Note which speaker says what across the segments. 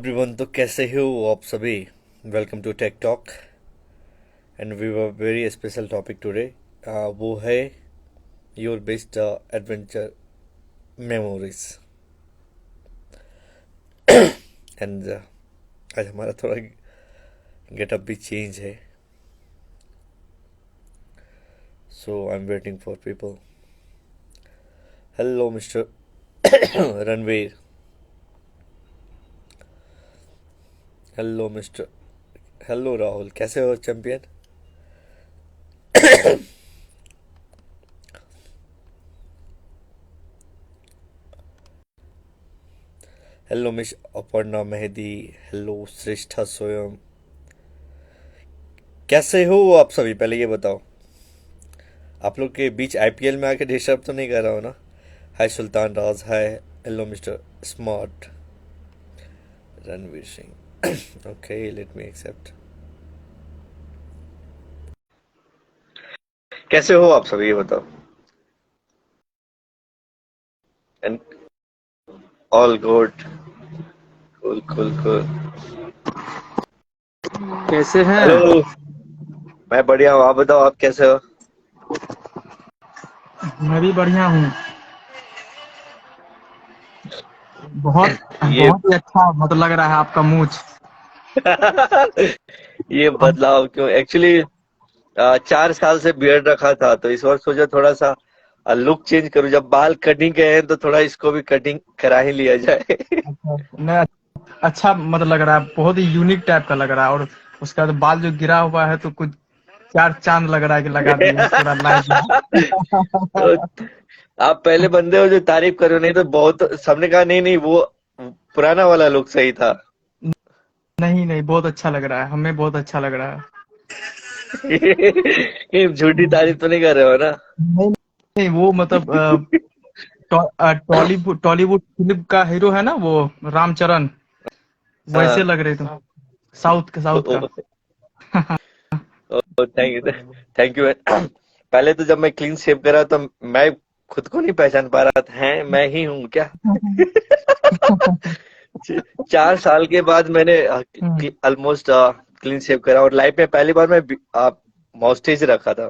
Speaker 1: Everyone, तो कैसे हो आप सभी। Welcome to tech talk and we have very special topic today. वो है your best adventure memories. And आज हमारा थोड़ा गेटअप भी चेंज है, so I am waiting for people. Hello mister Ranveer. Hello mister, hello Rahul, कैसे हो champion. Hello miss Aparna Mehdi. Hello Shreshtha Swayam. कैसे हो आप सभी, पहले ये बताओ। आप लोग के बीच आईपीएल में आके डिस्टर्ब तो नहीं कर रहा हो ना। Hi Sultan Raj, hi. Hello mister smart Ranveer Singh. Okay, let me accept. कैसे हो आप सभी, ये बताओ। And all good. Cool cool cool.
Speaker 2: कैसे हैं?
Speaker 1: हेलो, मैं बढ़िया हूँ, आप बताओ आप कैसे हो।
Speaker 2: मैं भी बढ़िया हूँ। बहुत
Speaker 1: ये
Speaker 2: बहुत ही अच्छा मतलब लग रहा है आपका मूंछ।
Speaker 1: ये
Speaker 2: हम
Speaker 1: बदलाव क्यों, एक्चुअली 4 साल से बियर्ड रखा था, तो इस बार सोचा थोड़ा सा लुक चेंज करूं। जब बाल कटिंग के हैं तो थोड़ा इसको भी कटिंग करा ही लिया जाए।
Speaker 2: मैं अच्छा मतलब लग रहा है, बहुत ही यूनिक टाइप का लग रहा है। और उसका तो बाल जो गिरा हुआ है तो कुछ चार चांद लग रहा है कि लगा दिए हैं पूरा लाइट में।
Speaker 1: तो आप पहले बंदे हो जो तारीफ करो, नहीं तो बहुत सबने कहा नहीं नहीं वो पुराना वाला लुक सही था।
Speaker 2: नहीं नहीं, बहुत अच्छा लग रहा है, हमें बहुत अच्छा लग रहा है।
Speaker 1: ये झूठी तारीफ तो नहीं कर रहे हो ना।
Speaker 2: नहीं नहीं, वो मतलब टॉलीवुड टॉलीवुड फिल्म का हीरो है ना वो, रामचरण, वैसे
Speaker 1: हाँ।
Speaker 2: लग रहे थे। साउथ का।
Speaker 1: Thank you, thank you. पहले तो जब मैं क्लीन शेव करा तो मैं खुद को नहीं पहचान पा रहा था, हैं मैं ही हूँ क्या। 4 साल के बाद मैंने ऑलमोस्ट क्लीन शेव करा, और लाइफ में पहली बार मैं मॉस्टेज रखा था।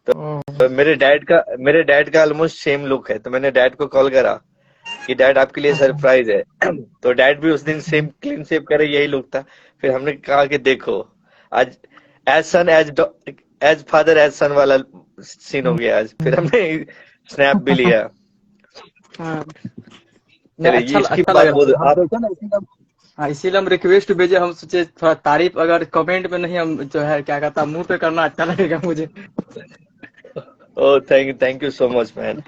Speaker 1: तो मेरे डैड का ऑलमोस्ट सेम लुक है, तो मैंने डैड को कॉल करा कि डैड आपके लिए सरप्राइज है। तो डैड भी उस दिन सेम क्लीन शेव करे, यही लुक था। फिर हमने कहा कि देखो आज एज सन एज फादर एज सन वाला सीन हो गया आज। फिर हमने स्नैप भी लिया।
Speaker 2: नहीं,
Speaker 1: चलिए इसकी
Speaker 2: अच्छा लग
Speaker 1: बात
Speaker 2: रहा
Speaker 1: बोल
Speaker 2: है, हम
Speaker 1: आप।
Speaker 2: देखे ना इसीलिए हाँ, इसीलिए हम रिक्वेस्ट भेजे। हम सोचे थोड़ा तारीफ अगर कमेंट में नहीं, हम जो है क्या कहता, मुंह पे करना अच्छा लगेगा मुझे।
Speaker 1: Oh thank you so much man.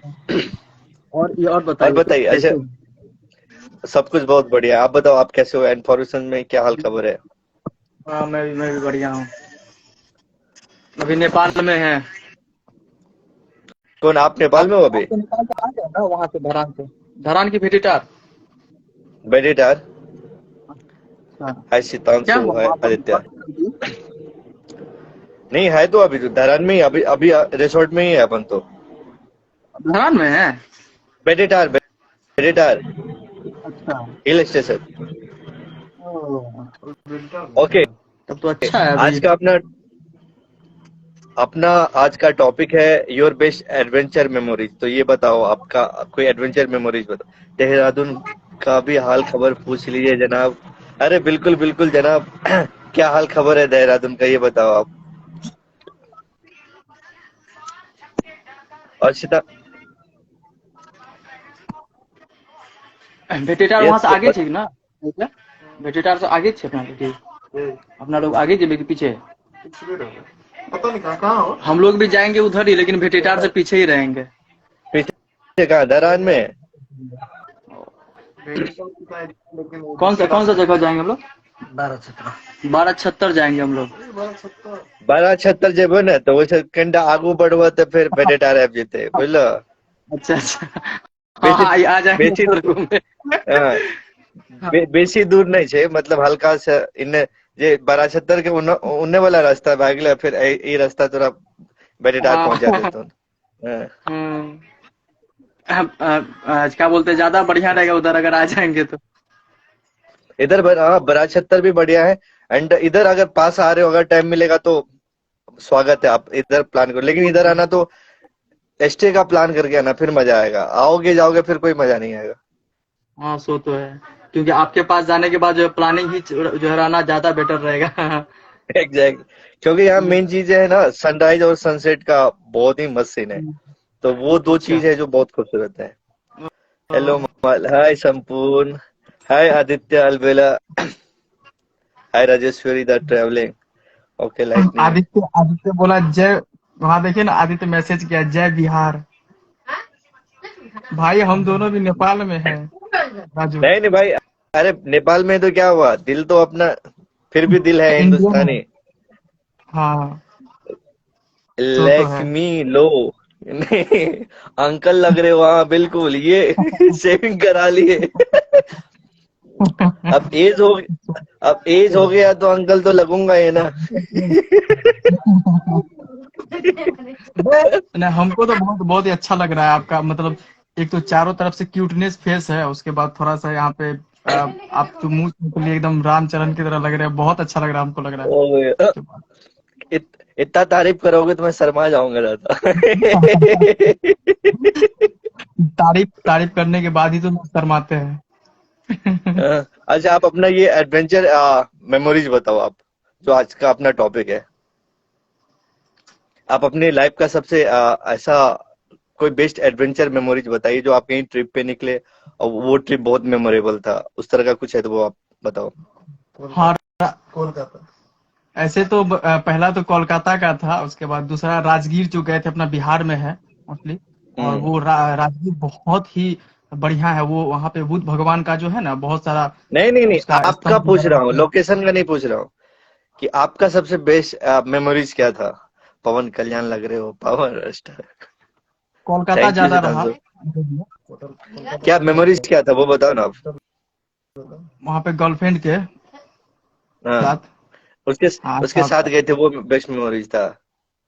Speaker 2: और ये और
Speaker 1: और
Speaker 2: बताइए
Speaker 1: बताइए, अच्छा,
Speaker 2: कैसे हो?
Speaker 1: सब कुछ बहुत बढ़िया। आप बताओ आप कैसे हो, इन्फॉर्मेशन में क्या हाल खबर है।
Speaker 2: हाँ, मैं भी बढ़िया हूँ। अभी नेपाल में है।
Speaker 1: कौन, आप नेपाल
Speaker 2: आप
Speaker 1: में हो अभी।
Speaker 2: आप तो नेपाल से आ गए ना, वहाँ से धरान से, धरान की भेटीटार।
Speaker 1: बेडेटार।
Speaker 2: हाँ।
Speaker 1: हाय
Speaker 2: क्या
Speaker 1: सीतांशु,
Speaker 2: हुआ
Speaker 1: हाय
Speaker 2: वहाँ पर
Speaker 1: आदित्य।
Speaker 2: नेपाल की?
Speaker 1: नहीं है तो अभी तो धरान में ही, अभी अभी रिसोर्ट में ही है अपन तो।
Speaker 2: धरान में है।
Speaker 1: बेडेटार, बेडेटार
Speaker 2: अच्छा।
Speaker 1: Hill station.
Speaker 2: Oh,
Speaker 1: okay.
Speaker 2: तब तो अच्छा है
Speaker 1: आज
Speaker 2: अभी।
Speaker 1: का अपना अपना आज का टॉपिक है योर बेस्ट एडवेंचर मेमोरीज। तो ये बताओ आपका कोई एडवेंचर मेमोरीज बताओ। देहरादून का भी हाल खबर पूछ लीजिए जनाब। अरे बिल्कुल बिल्कुल जनाब। क्या हाल खबर है देहरादून का, ये बताओ आप। अर्षिता।
Speaker 2: भेटीटार वहाँ
Speaker 1: यस
Speaker 2: से आगे छै ना? भेटीटार से आगे छै अपना लोग अपना लोग आगे जेबे कि पीछे? पता नहीं कहाँ कहाँ हो। हम लोग भी जाएंगे उधर ही, लेकिन भेटीटार से पीछे ही रहेंगे।
Speaker 1: पीछे कहाँ, धरान में।
Speaker 2: कौन सा जगह जाएंगे हम लोग? 12 छत्तर जाएंगे हम लोग।
Speaker 1: 12 76 जेबो ने तो वैसे कनिटा आगू बढ़बो तो फिर बेडेटार आबि जेतै, बुझलो।
Speaker 2: अच्छा अच्छा। हाँ
Speaker 1: बेसी
Speaker 2: हाँ, आ जाएंगे
Speaker 1: बेसी
Speaker 2: उधर घूमने।
Speaker 1: हाँ,
Speaker 2: हाँ
Speaker 1: बेसी दूर नहीं छै, मतलब हल्का से इन्ने जे 12 76 के उन्ने वाला रास्ता भए गेलै, फिर ई रास्ता तोरा बेडेटार
Speaker 2: हाँ।
Speaker 1: पहुंचा देतौ। हाँ।
Speaker 2: हम्म, क्या बोलते हैं, ज्यादा बढ़िया रहेगा उधर अगर आ जाएंगे तो।
Speaker 1: हाँ, बराज छत्तर भी बढ़िया है। एंड इधर अगर पास आ रहे हो, अगर टाइम मिलेगा तो स्वागत है, आप इधर प्लान करो, लेकिन इधर आना तो स्टे का प्लान करके आना, फिर मजा आएगा। आओगे जाओगे फिर कोई मजा नहीं आएगा।
Speaker 2: हाँ, सो तो है, क्योंकि आपके पास जाने के बाद जो प्लानिंग ही जो है रहना ज्यादा बेटर रहेगा।
Speaker 1: एग्जैक्ट, क्योंकि यहाँ
Speaker 2: ये
Speaker 1: मेन चीज है ना, सनराइज और सनसेट का बहुत ही मस्त सीन है। तो वो दो
Speaker 2: अच्छा।
Speaker 1: चीज है जो बहुत खूबसूरत है। हेलो ममाल, hi Sampoorna, hi Aditya Albela, hi Rajeshwari the travelling. Okay, lightning.
Speaker 2: Aditya Aditya बोला जय, वहां देखिए ना, आदित्य मैसेज किया जय बिहार। भाई हम दोनों भी नेपाल में हैं राजू।
Speaker 1: नहीं नहीं भाई, अरे नेपाल में तो क्या हुआ, दिल तो अपना फिर भी दिल है
Speaker 2: इंडियन है।
Speaker 1: हिंदुस्तानी।
Speaker 2: हाँ, सो तो
Speaker 1: लेक
Speaker 2: है।
Speaker 1: मी लो। नहीं, अंकल लग रहे हो, हाँ बिल्कुल, ये शेविंग करा लिए। अब एज हो अब एज हो गया तो अंकल तो लगूंगा ये ना।
Speaker 2: नहीं, हमको तो बहुत बहुत ही अच्छा लग रहा है आपका, मतलब एक तो चारों तरफ से क्यूटनेस फेस है, उसके बाद थोड़ा सा यहाँ पे आप तो मुंह के लिए एकदम रामचरण की तरह लग रहे हैं, बहुत अच्छा लग रहा है, हमको लग रहा है उसके बाद।
Speaker 1: इतना तारीफ करोगे तो मैं शर्मा जाऊंगा ज्यादा।
Speaker 2: तारीफ तारीफ करने के बाद ही तो लोग शर्माते हैं।
Speaker 1: अच्छा, आप अपना ये एडवेंचर मेमोरीज बताओ, आप जो आज का अपना टॉपिक है। आप अपनी लाइफ का सबसे ऐसा कोई बेस्ट एडवेंचर मेमोरीज बताइए, जो आप कहीं ट्रिप पे निकले और वो ट्रिप बहुत मेमोरेबल था, उस तरह का कुछ है तो वो आप बताओ।
Speaker 2: हाँ, ऐसे तो पहला तो कोलकाता का था, उसके बाद दूसरा राजगीर जो गए थे, अपना बिहार में है मोस्टली। और
Speaker 1: हम्म।
Speaker 2: वो राजगीर बहुत ही बढ़िया है, वो वहाँ पे बुद्ध भगवान का जो है ना, बहुत सारा
Speaker 1: नहीं नहीं नहीं,
Speaker 2: उसका
Speaker 1: आपका
Speaker 2: स्तंभ
Speaker 1: पूछ रहा हूँ,
Speaker 2: वगैरह।
Speaker 1: लोकेशन का नहीं पूछ रहा हूँ, कि आपका सबसे बेस्ट मेमोरीज क्या था। पवन कल्याण लग रहे हो, power star.
Speaker 2: Kolkata
Speaker 1: thank you
Speaker 2: ज्यादा रहा।
Speaker 1: सिद्धांशु। क्या मेमोरीज क्या था वो बताओ ना आप।
Speaker 2: वहाँ पे गर्लफ्रेंड के
Speaker 1: हाँ,
Speaker 2: साथ।
Speaker 1: उसके
Speaker 2: हाँ,
Speaker 1: उसके
Speaker 2: अच्छा।
Speaker 1: साथ गए थे, वो बेस्ट मेमोरीज था।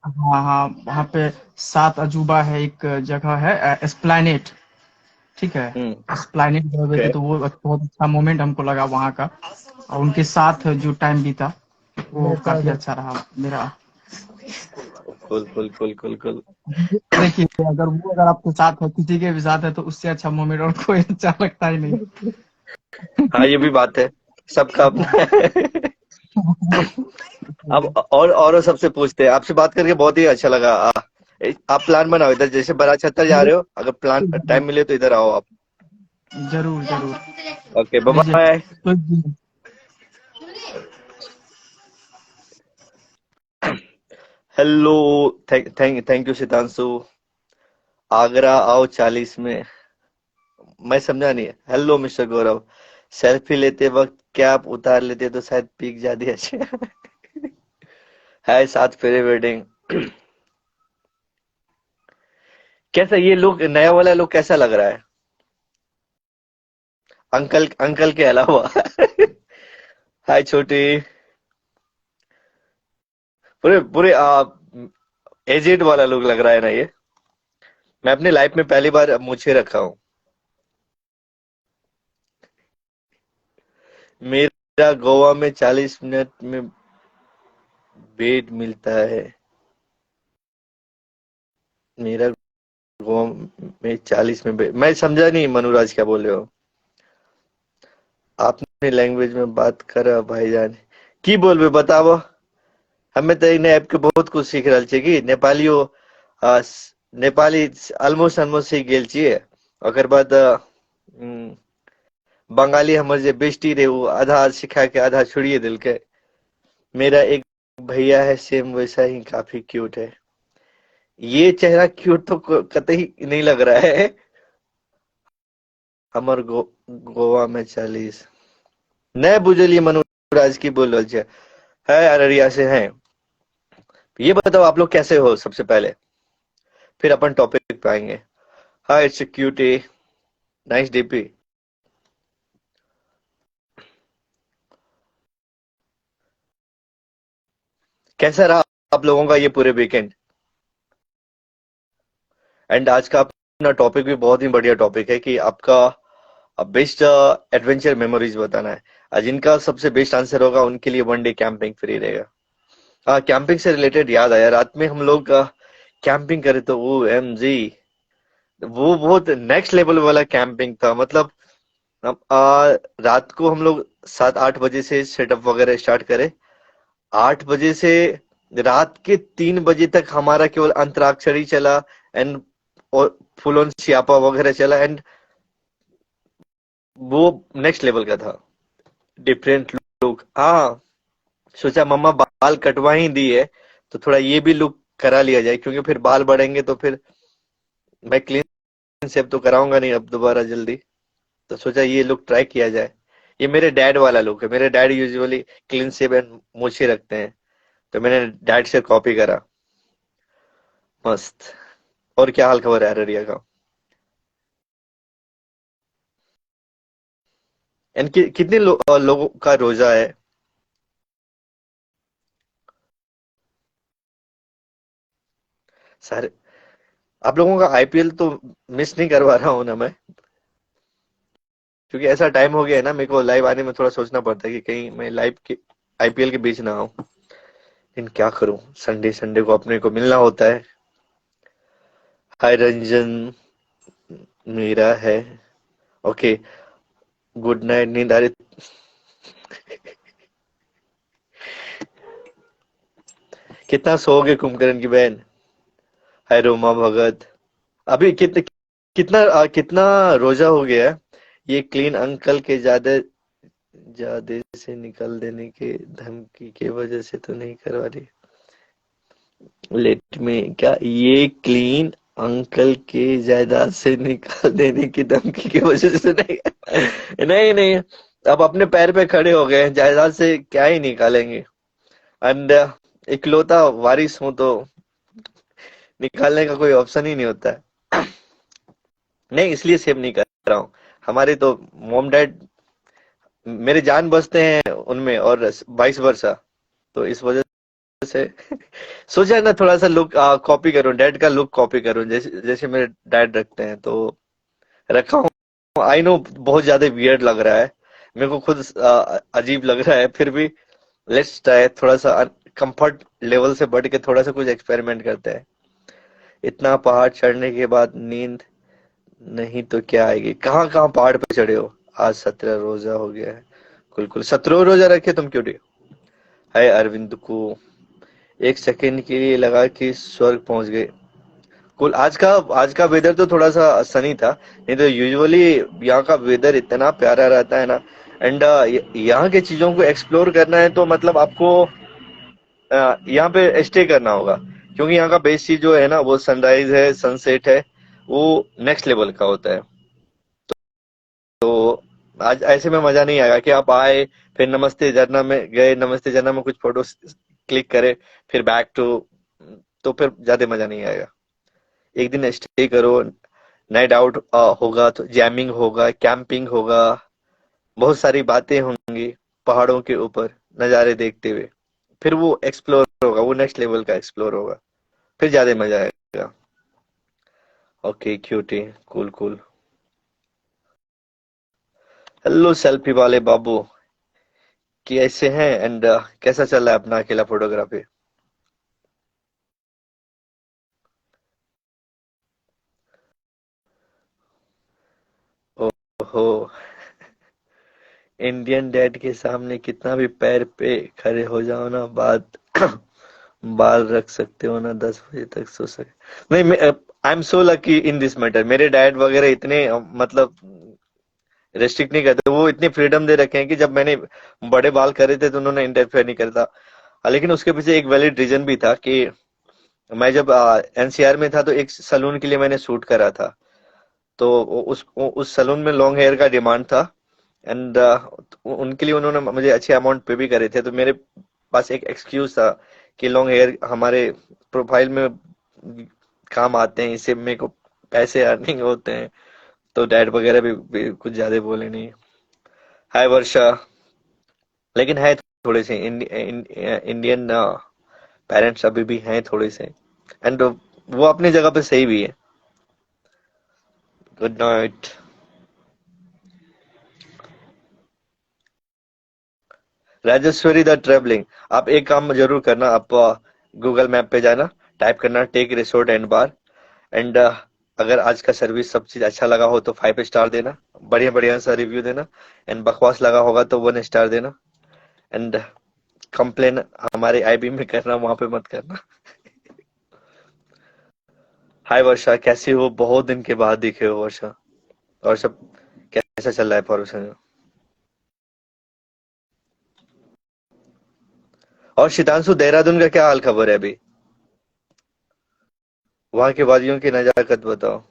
Speaker 2: हाँ हाँ, वहाँ पे 7 अजूबा है, एक जगह है एस्प्लैनेट, ठीक है।
Speaker 1: हम्म।
Speaker 2: एस्प्लैनेट गए हुए थे,
Speaker 1: ओके।
Speaker 2: तो वो बहुत अच्छा मोमेंट हमको लगा वहाँ का। और उनके साथ जो टाइम बीता वो काफी अच्छा रहा मेरा।
Speaker 1: कुल कुल कुल कुल कुल।
Speaker 2: देखिए, अगर आपके साथ है, किसी के भी साथ है, तो उससे अच्छा मोमेंट और कोई अच्छा लगता ही नहीं।
Speaker 1: हाँ, ये भी बात है, सबका अपना है। अब और सबसे पूछते हैं, आपसे बात करके बहुत ही अच्छा लगा। आप प्लान बनाओ, इधर जैसे बारात छत्तर जा रहे हो, अगर प्लान टाइम मिले तो इधर आओ आप।
Speaker 2: जरूर जरूर।
Speaker 1: ओके, बाय
Speaker 2: लीजिए
Speaker 1: बाय।
Speaker 2: तो।
Speaker 1: Hello, thank you Sitanshu. Agra आओ 40 में। मैं समझा नहीं। हेलो मिस्टर गौरव, सेल्फी लेते वक्त कैप उतार लेते तो शायद पीक जाती अच्छे। है साथ फेरे वेडिंग। कैसा ये लोग, नया वाला लोग कैसा लग रहा है, अंकल अंकल के अलावा। हाय छोटी। पूरे पूरे एजेड वाला लोग लग रहा है ना ये। मैं अपनी लाइफ में पहली बार मूछें रखा हूँ। मेरा गोवा में 40 मिनट में बेड मिलता है। मेरा गोवा में 40 में बेड, मैं समझा नहीं मनुराज क्या बोल रहे हो। आपने लैंग्वेज में बात करा भाईजान, की बोलबे बताबो। हमें तो इन ऐप के बहुत कुछ सीख रहल छियै, कि नेपालियो नेपाली ऑलमोस्ट ऑलमोस्ट सीख गेल छियै। ओकर बाद बंगाली हमर जे बेस्टी रहे, वो आधा सिखा के आधा छोड़िए दिलके। मेरा एक भैया है सेम वैसा ही, काफी क्यूट है। ये चेहरा क्यूट तो कतई नहीं लग रहा है। हमर गोवा में 40 नए बुझलिए मनुराज की बोल रहल छै। है अररिया से हैं। ये बताओ आप लोग कैसे हो सबसे पहले, फिर अपन टॉपिक पे आएंगे। Hi it's cutie, nice DP. कैसा रहा आप लोगों का ये पूरे वीकेंड। एंड आज का अपना टॉपिक भी बहुत ही बढ़िया टॉपिक है, कि आपका बेस्ट एडवेंचर मेमोरीज बताना है। जिनका सबसे बेस्ट आंसर होगा उनके लिए वन डे कैंपिंग फ्री रहेगा। हाँ, कैंपिंग से रिलेटेड याद आया, रात में हम लोग कैंपिंग करे तो वो एम जी, वो बहुत नेक्स्ट लेवल वाला कैंपिंग था। मतलब रात को हम लोग 7-8 बजे से सेटअप वगैरह स्टार्ट करे। 8 बजे से रात के 3 बजे तक हमारा केवल अंतराक्षरी चला एंड और फुल ऑन सियापा वगैरह चला। एंड वो नेक्स्ट लेवल का था, डिफरेंट लुक। हाँ, सोचा मम्मा बाल कटवा ही दी है तो थोड़ा ये भी लुक करा लिया जाए, क्योंकि फिर बाल बढ़ेंगे तो फिर मैं क्लीन शेव तो कराऊंगा नहीं अब दोबारा जल्दी। तो सोचा ये लुक ट्राई किया जाए। ये मेरे डैड वाला लुक है, मेरे dad usually clean shave and मूछें रखते हैं, तो मैंने डैड से कॉपी करा। मस्त। और क्या हाल खबर है अररिया का? एंड कितने लोगों का रोजा है? सारे। आप लोगों का आईपीएल तो मिस नहीं करवा रहा हूं ना मैं, क्योंकि ऐसा टाइम हो गया है ना, मेरे को लाइव आने में थोड़ा सोचना पड़ता है कि कहीं मैं लाइव के आईपीएल के बीच ना आऊं। लेकिन क्या करूं, संडे संडे को अपने को मिलना होता है। हाय रंजन, मेरा है। ओके, गुड नाइट, नींद आ रही। कितना सोओगे कुंभकर्ण की बहन? हाय रोमा भगत। अभी कितना रोजा हो गया है? ये क्लीन अंकल के ज्यादा ज्यादा से निकल देने के धमकी के वजह से तो नहीं करवा रही। लेट में क्या ये क्लीन अंकल के जायदाद से निकाल देने की धमकी की वजह से नहीं? नहीं नहीं, अब अपने पैर पे खड़े हो गए हैं, जायदाद से क्या ही निकालेंगे। एंड इकलौता वारिस हूं तो निकालने का कोई ऑप्शन ही नहीं होता है। नहीं, इसलिए सेव नहीं कर रहा हूँ। हमारे तो मॉम डैड मेरे जान बसते हैं उनमें, और वाइस वर्सा। तो इस वजह से सोचा ना थोड़ा सा लुक कॉपी करूं, डैड का लुक कॉपी करूं, जैसे जैसे मेरे डैड रखते हैं तो रखा हूं। आई नो बहुत ज्यादा वियर्ड लग रहा है, मेरे को खुद अजीब लग रहा है, फिर भी लेट्स ट्राई। थोड़ा सा कंफर्ट लेवल से बढ़ के थोड़ा सा कुछ एक्सपेरिमेंट करते हैं। इतना पहाड़ चढ़ने के बाद नींद नहीं तो क्या आएगी? कहाँ कहाँ पहाड़ पे चढ़े हो? आज 17 रोजा हो गया है। कुल कुल 17 रोजा रखे तुम, क्यों? है अरविंद को एक सेकंड के लिए लगा कि स्वर्ग पहुंच गए। कुल आज का वेदर तो थोड़ा सा सनी था, नहीं तो यूजुअली यहाँ का वेदर इतना प्यारा रहता है ना। एंड यहाँ के चीजों को एक्सप्लोर करना है तो मतलब आपको यहाँ पे स्टे करना होगा, क्योंकि यहाँ का बेस्ट चीज जो है ना वो सनराइज है, सनसेट है, वो नेक्स्ट लेवल का होता है। तो आज ऐसे में मजा नहीं आएगा कि आप आए, फिर नमस्ते झरना में गए, नमस्ते झरना में कुछ फोटो क्लिक करे, फिर बैक टू, तो फिर ज्यादा मजा नहीं आएगा। एक दिन स्टे करो, नाइट आउट होगा, तो जैमिंग होगा, कैंपिंग होगा, बहुत सारी बातें होंगी पहाड़ों के ऊपर नज़ारे देखते हुए। फिर वो एक्सप्लोर होगा, वो नेक्स्ट लेवल का एक्सप्लोर होगा, फिर ज्यादा मजा आएगा। Okay cutie, cool cool. Hello selfie वाले बाबू, कैसे हैं? एंड कैसा चल रहा है अपना अकेला फोटोग्राफी? ओहो, इंडियन डैड के सामने कितना भी पैर पे खड़े हो जाओ ना, बात बाल रख सकते हो ना, 10 बजे तक सो सके नहीं। I am so lucky in this matter, मेरे डैड वगैरह इतने मतलब रेस्ट्रिक्ट नहीं करते, वो इतनी फ्रीडम दे रखे हैं कि जब मैंने बड़े बाल करे थे तो उन्होंने इंटरफेयर नहीं करता। लेकिन उसके पीछे एक वैलिड रीजन भी था कि मैं जब एनसीआर में था तो एक सलून के लिए मैंने शूट करा था, तो उस सलून में लॉन्ग हेयर का डिमांड था। एंड उनके लिए उन्होंने मुझे अच्छे अमाउंट पे भी करे थे, तो मेरे पास एक एक्सक्यूज था कि लॉन्ग हेयर हमारे प्रोफाइल में काम आते हैं, इससे मेरे को पैसे अर्निंग होते हैं। तो डैड वगैरह भी कुछ ज्यादा बोले नहीं। हाय वर्षा। लेकिन है थोड़े से इंडियन पेरेंट्स अभी भी हैं थोड़े से, एंड वो अपनी जगह पे सही भी है। Good night. Rajeshwari the travelling. आप एक काम जरूर करना, आप गूगल मैप पे जाना, टाइप करना tech resort and bar, and अगर आज का सर्विस सब चीज अच्छा लगा हो तो 5 स्टार देना, बढ़िया बढ़िया सा रिव्यू देना, एंड बकवास लगा होगा तो 1 स्टार देना, एंड कंप्लेन हमारे आईबी में करना, वहां पे मत करना। हाय वर्षा, कैसी हो? बहुत दिन के बाद दिखे हो वर्षा। और सब कैसा चल रहा है फॉर्मेशन? और शीतांशु, देहरादून का क्या हाल खबर है अभी? वहां की वादियों की नजाकत बताओ।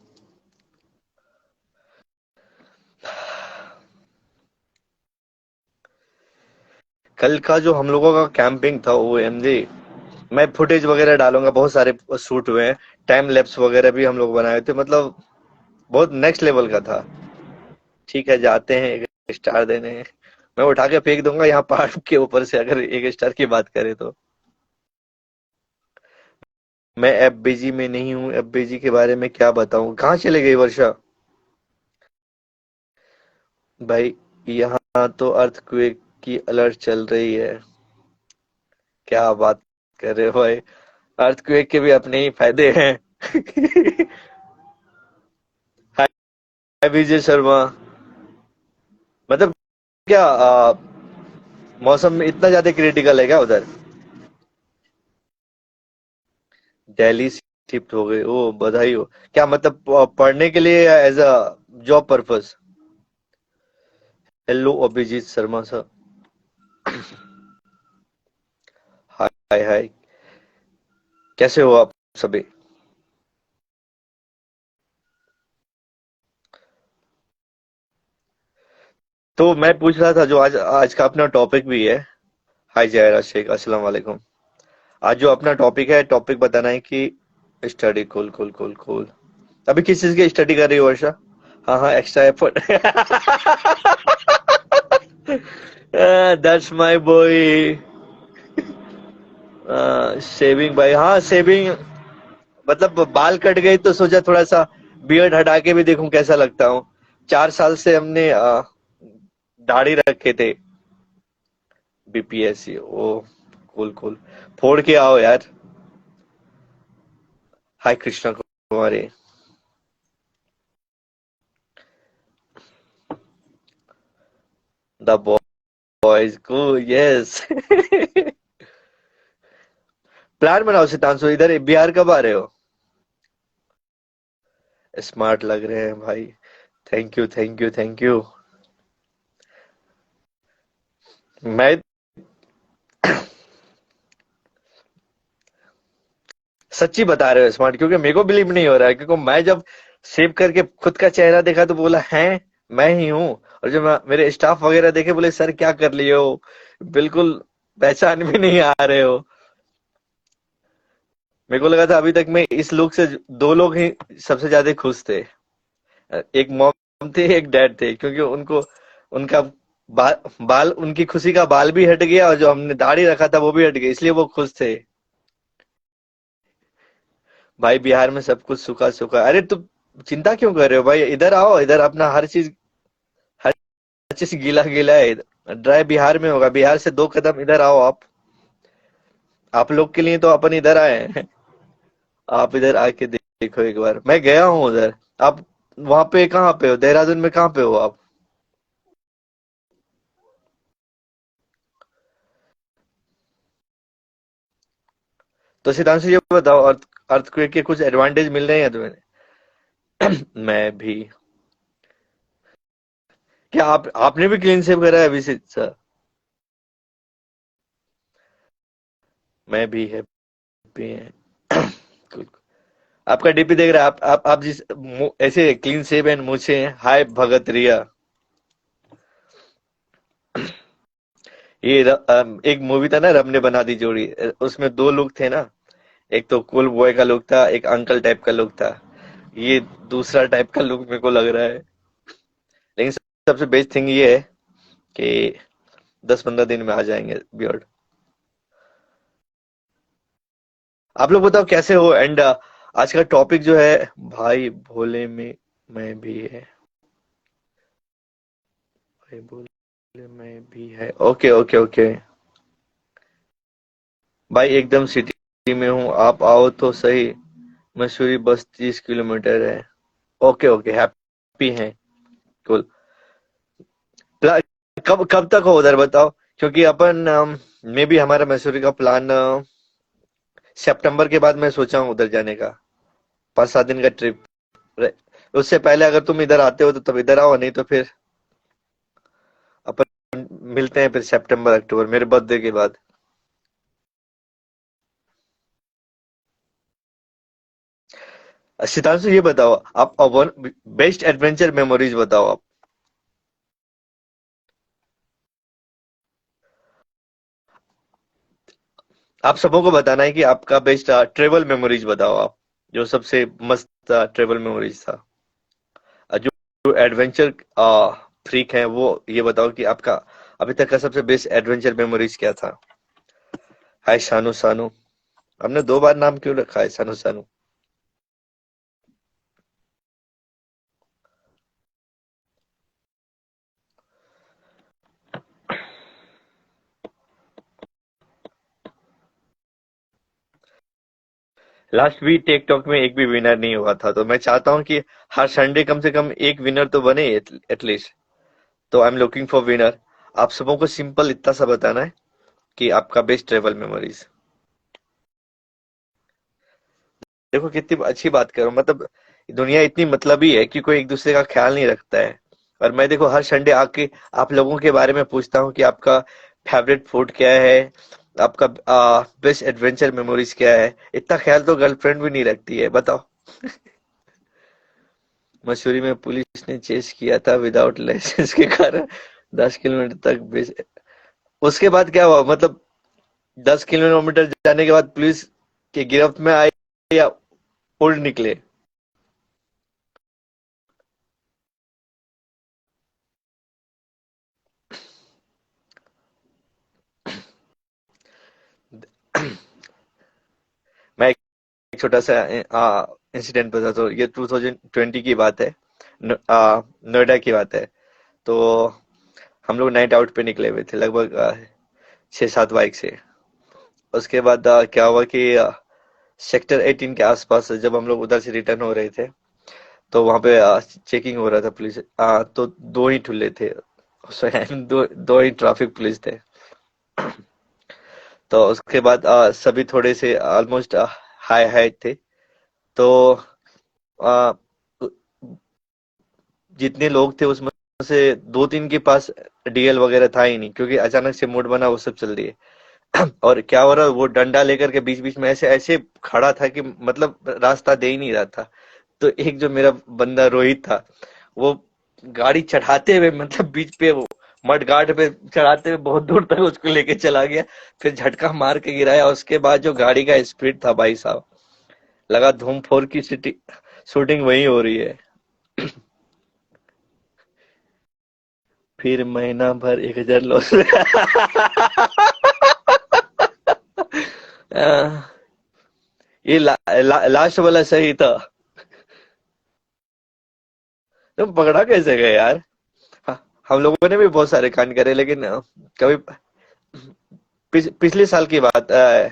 Speaker 1: कल का जो हम लोगों का कैंपिंग था वो एमजी, मैं फुटेज वगैरह डालूंगा, बहुत सारे शूट हुए हैं, टाइम लैप्स वगैरह भी हम लोग बनाए थे, मतलब बहुत नेक्स्ट लेवल का था। ठीक है, जाते हैं, 1 स्टार देने हैं। मैं उठा के फेंक दूंगा यहाँ पहाड़ के ऊपर से अगर 1 स्टार की बात करें तो। मैं एफबीजी में नहीं हूँ, एफबीजी के बारे में क्या बताऊं? कहाँ चले गई वर्षा? भाई यहाँ तो अर्थक्वेक की अलर्ट चल रही है। क्या बात कर रहे हो भाई? अर्थक्वेक के भी अपने ही फायदे हैं। हाय विजय शर्मा। मतलब क्या मौसम में इतना ज्यादा क्रिटिकल है क्या उधर? दिल्ली शिफ्ट हो गए? ओ बधाई हो। क्या मतलब पढ़ने के लिए या as a job purpose? Hello Abhijeet Sharma sir. Hi hi, कैसे हो आप सभी? तो मैं पूछ रहा था जो आज आज का अपना टॉपिक भी है। हाय जयराज शेख, अस्सलाम वालेकुम। आज जो अपना टॉपिक है, टॉपिक बताना है कि study. Cool cool cool cool. अभी किस चीज की स्टडी कर रही हो वर्षा? हाँ हाँ, extra effort. That's my boy. Shaving भाई, हाँ शेविंग। मतलब बाल कट गई तो सोचा थोड़ा सा बियर्ड हटा के भी देखूं कैसा लगता हूँ। 4 साल से हमने दाढ़ी रखे थे। बीपीएससी, ओ कूल कूल। फोड़ के आओ यार। हाय कृष्णा कुमारी। द बॉयज को, यस। प्लान बनाओ सितांशु, इधर बिहार कब आ रहे हो? स्मार्ट लग रहे हैं भाई। Thank you thank you thank you. मैं सच्ची बता रहे हो स्मार्ट, क्योंकि मेरे को बिलीव नहीं हो रहा है, क्योंकि मैं जब सेव करके खुद का चेहरा देखा तो बोला है मैं ही हूँ। और जब मेरे स्टाफ वगैरह देखे बोले सर क्या कर लिए हो, बिल्कुल पहचान भी नहीं आ रहे हो। मेरे को लगा था अभी तक मैं इस लुक से 2 लोग ही सबसे ज्यादा खुश थे। एक मॉम थे, एक डैड थे, क्योंकि उनको उनका बाल उनकी खुशी का बाल भी हट गया और जो हमने दाढ़ी रखा था वो भी हट गया, इसलिए वो खुश थे। भाई बिहार में सब कुछ सूखा सूखा। अरे तुम चिंता क्यों कर रहे हो भाई? इधर आओ, इधर अपना हर चीज गीला गीला है। ड्राई बिहार में होगा, बिहार से 2 कदम इधर आओ आप लोग के लिए तो अपन इधर आए हैं। आप इधर आके देखो एक बार, मैं गया हूँ उधर। आप वहां पे कहाँ पे हो? देहरादून में कहाँ पे हो आप? तो सिद्धांशु ये बताओ, अर्थक्वेक के कुछ एडवांटेज मिल रहे हैं तुम्हें? मैं भी। क्या आपने भी क्लीन शेव करा है अभी से सर? मैं भी हैप्पी है। Cool. आपका डीपी देख रहा है, आप जिस ऐसे क्लीन शेव एंड मूछे हैं। हाय भगत रिया। ये एक मूवी था ना, रब ने बना दी जोड़ी, उसमें 2 लुक थे ना। एक तो कूल बॉय का लुक था, एक अंकल टाइप का लुक था। ये दूसरा टाइप का लुक मेरे को लग रहा है। लेकिन सबसे बेस्ट थिंग ये है कि 10-15 दिन में आ जाएंगे बियर्ड। आप लोग बताओ कैसे हो? एंड आज का टॉपिक जो है, भाई भोले में मैं भी है। भाई भोले में भी है। ओके ओके ओके भाई, एकदम सिटी में हूँ, आप आओ तो सही। मसूरी बस 30 किलोमीटर है। ओके ओके, हैप्पी है। कुल कब कब तक हो उधर बताओ, क्योंकि अपन मे भी हमारा मसूरी का प्लान सितंबर के बाद मैं सोचा हूँ उधर जाने का, 5-7 दिन का ट्रिप। उससे पहले अगर तुम इधर आते हो तो तब इधर आओ, नहीं तो फिर अपन मिलते हैं फिर सितंबर अक्टूबर मेरे बर्थडे के बाद। सितांशु ये बताओ, आप वन बेस्ट एडवेंचर मेमोरीज बताओ आप। आप सबों को बताना है कि आपका बेस्ट ट्रेवल मेमोरीज बताओ आप, जो सबसे मस्त ट्रेवल मेमोरीज था। जो एडवेंचर फ्रीक है वो ये बताओ कि आपका अभी तक का सबसे बेस्ट एडवेंचर मेमोरीज क्या था। हाय शानू सानू, हमने 2 बार नाम क्यों रखा है सानू सानू। लास्ट वीक टिकटॉक में एक भी विनर नहीं हुआ था, तो मैं चाहता हूँ कि हर संडे कम से कम एक विनर तो बने एटलीस्ट। तो I am looking for winner. आप सबों को सिंपल इतना सा बताना है कि आपका बेस्ट ट्रेवल मेमोरीज। देखो कितनी अच्छी बात करो, मतलब दुनिया इतनी मतलबी है कि कोई एक दूसरे का ख्याल नहीं रखता है। और मैं देखो हर संडे आके आप लोगों के बारे में पूछता हूँ कि आपका फेवरेट फूड क्या है, आपका बेस्ट एडवेंचर मेमोरीज क्या है। इतना ख्याल तो गर्लफ्रेंड भी नहीं रखती है, बताओ। मसूरी में पुलिस ने चेस किया था विदाउट लाइसेंस के कारण 10 किलोमीटर तक उसके बाद क्या हुआ, मतलब 10 किलोमीटर जाने के बाद पुलिस के गिरफ्त में आए या उड़ निकले। मैं एक छोटा सा इंसिडेंट बताता हूँ। ये 2020 की बात है। नोएडा की बात है। तो हम लोग नाइट आउट पे निकले हुए थे लगभग 6-7 बाइक से। उसके बाद क्या हुआ कि सेक्टर 18 के आसपास जब हम लोग उधर से रिटर्न हो रहे थे, तो वहां पे चेकिंग हो रहा था पुलिस। तो दो ही ठुल्ले थे उस टाइम, दो ही ट्रैफिक पुलिस थे। तो उसके बाद सभी थोड़े से ऑलमोस्ट हाई हाई थे। तो आ, जितने लोग थे उसमें से 2-3 के पास डीएल वगैरह था ही नहीं, क्योंकि अचानक से मूड बना वो सब चल दिए। और क्या हो रहा, वो डंडा लेकर के बीच बीच में ऐसे ऐसे खड़ा था कि मतलब रास्ता दे ही नहीं रहा था। तो एक जो मेरा बंदा रोहित था, वो गाड़ी चढ़ाते हुए मतलब बीच पे वो मड गार्ड पे चढ़ाते हुए बहुत दूर तक उसको लेके चला गया। फिर झटका मार के गिराया। उसके बाद जो गाड़ी का स्पीड था भाई साहब, लगा धूम 4 की सिटी शूटिंग वही हो रही है। फिर महीना भर 1,000 लॉस। ये लास्ट वाला सही था। तुम पकड़ा कैसे गए यार। हम लोगों ने भी बहुत सारे कांड करे, लेकिन कभी पिछले साल की बात है।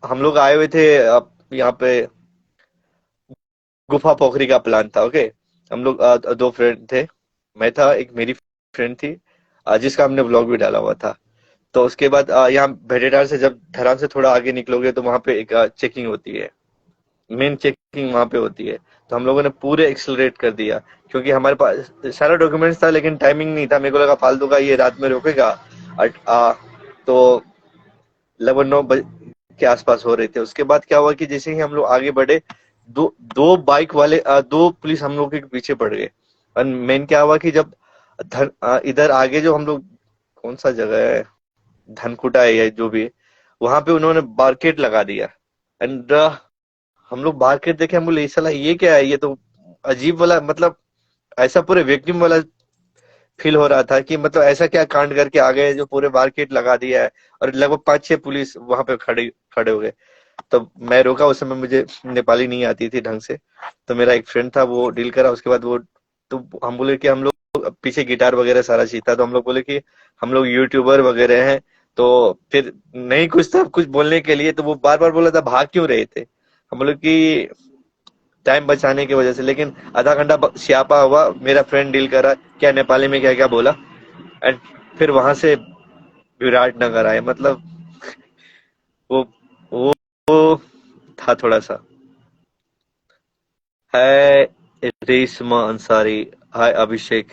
Speaker 1: हम लोग आए हुए थे यहाँ पे गुफा पोखरी का प्लान था। ओके, हम लोग 2 फ्रेंड थे। मैं था, एक मेरी फ्रेंड थी जिसका हमने ब्लॉग भी डाला हुआ था। तो उसके बाद यहाँ भेड़ेडार से जब धरान से थोड़ा आगे निकलोगे तो वहां पे एक चेकिंग होती है, मेन चेकिंग वहां पे होती है। तो हम लोगों ने पूरे एक्सेलरेट कर दिया, क्योंकि हमारे पास सारा डॉक्यूमेंट्स था लेकिन टाइमिंग नहीं था। मेरे को लगा फालतू का ये रात में रोकेगा। तो लगभग 9 बजे के आसपास हो रहे थे। उसके बाद क्या हुआ कि जैसे ही हम लोग आगे बढ़े, दो दो बाइक वाले, 2 पुलिस हम लोग के पीछे पड़ गए। और मेन क्या हुआ कि जब इधर आगे जो हम लोग, कौन सा जगह है, धनकुटा है या जो भी है, वहां पे उन्होंने बारकेड लगा दिया। एंड हम लोग बारकेड देखे, हम बोले साला ये क्या है, ये तो अजीब वाला, मतलब ऐसा पूरे वैक्यूम वाला फील हो रहा था कि मतलब ऐसा क्या कांड करके आ गए जो पूरे मार्केट लगा दिया है। और लगभग 5-6 पुलिस वहां पे खड़े खड़े हो गए। तो मैं रोका, उस समय मुझे नेपाली नहीं आती थी ढंग से। तो मेरा एक फ्रेंड था, वो डील करा। उसके बाद वो, तो हम बोले कि हम लोग पीछे गिटार वगैरह सारा चीज था, तो हम लोग बोले कि हम लोग यूट्यूबर वगैरह हैं। तो फिर नहीं कुछ था कुछ बोलने के लिए, तो वो बार बार बोला था भाग क्यों रहे थे। हम लोग की टाइम बचाने की वजह से। लेकिन आधा घंटा स्यापा हुआ, मेरा फ्रेंड डील करा क्या नेपाली में क्या क्या बोला, एंड फिर वहां से विराटनगर आए। मतलब वो वो था थोड़ा सा। है रेशमा अंसारी। हाय अभिषेक।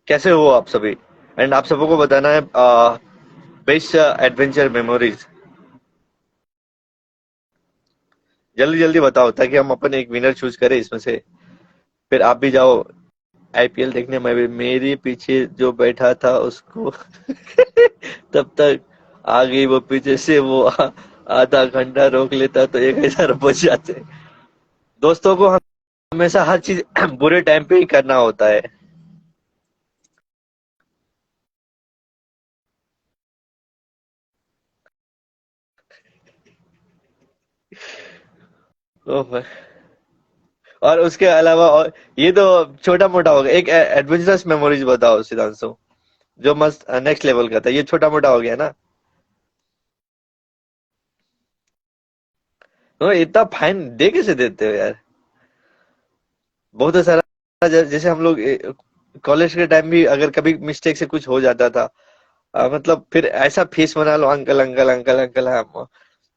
Speaker 1: कैसे हो आप सभी? एंड आप सबको को बताना है बेस्ट एडवेंचर मेमोरीज। जल्दी जल्दी बताओ ताकि हम अपन एक विनर चूज करें इसमें से। फिर आप भी जाओ आईपीएल देखने। मैं भी, मेरे पीछे जो बैठा था उसको तब तक आ गई वो पीछे से, वो आधा घंटा रोक लेता तो 1,000 बच जाते। दोस्तों को हमेशा हर चीज बुरे टाइम पे ही करना होता है। ओह, और उसके अलावा और ये तो छोटा मोटा हो गया। एक एडवेंचरस मेमोरीज बताओ सिद्धांशु, जो मस्त नेक्स्ट लेवल का था। ये छोटा मोटा हो गया ना। तो इतना फाइन दे कैसे देते हो यार? बहुत सारा जैसे हम लोग कॉलेज के टाइम भी अगर कभी मिस्टेक से कुछ हो जाता था, मतलब फिर ऐसा फीस बना लो, अंकल अंकल अंकल अंकल,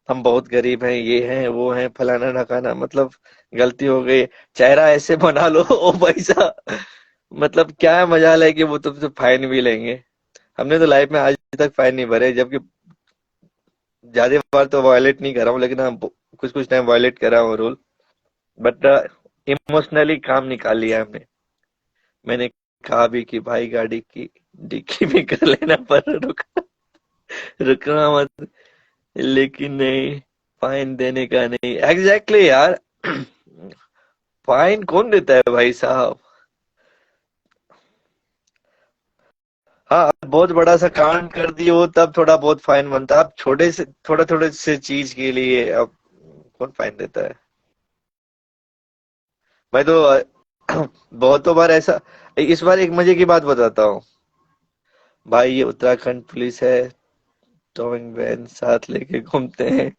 Speaker 1: हम बहुत गरीब हैं, ये हैं वो हैं, फलाना ढकाना, मतलब गलती हो गई, चेहरा ऐसे बना लो ओ पैसा। मतलब क्या मजाल है कि वो तुमसे फाइन भी लेंगे। हमने तो लाइफ में आज तक फाइन नहीं भरे, जबकि ज्यादा बार तो वायलेट नहीं करा हूँ, लेकिन हाँ कुछ कुछ टाइम वायलेट करा हूँ रूल। बट इमोशनली काम निकाल लिया हमने। मैंने कहा भी कि भाई गाड़ी की डिक्की भी कर लेना, पर रुकना मत। लेकिन नहीं, फाइन देने का नहीं। एग्जैक्टली यार। फाइन कौन देता है भाई साहब? हाँ, आप बहुत बड़ा सा कांड कर दिए हो तब थोड़ा बहुत फाइन बनता। आप छोटे से थोड़ा थोड़े से चीज के लिए अब कौन फाइन देता है? मैं तो बहुतों बार ऐसा। इस बार एक मजे की बात बताता हूँ भाई। ये उत्तराखंड पुलिस है, टॉइंग वैन साथ लेके घूमते हैं।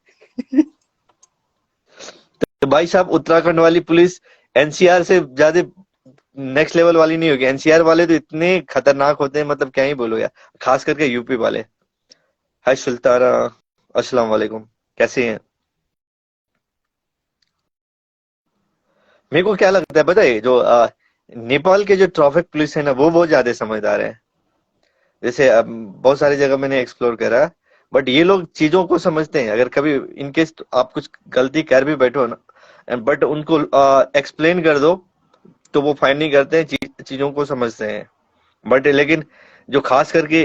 Speaker 1: तो भाई साहब, उत्तराखंड वाली पुलिस एनसीआर से ज्यादा नेक्स्ट लेवल वाली नहीं होगी। एनसीआर वाले तो इतने खतरनाक होते हैं, मतलब क्या ही बोलो यार। खास करके यूपी वाले। हाय सुल्ताना, अस्सलाम वालेकुम, कैसे हैं? मेरे को क्या लगता है पता है, जो नेपाल के जो ट्रैफिक पुलिस है ना, वो बहुत ज्यादा समझदार है। जैसे बहुत सारी जगह मैंने एक्सप्लोर करा, बट ये लोग चीजों को समझते हैं। अगर कभी इनकेस आप कुछ गलती कर भी बैठो ना, बट उनको एक्सप्लेन कर दो तो वो फाइन नहीं करते हैं, चीजों को समझते हैं। बट लेकिन जो खास करके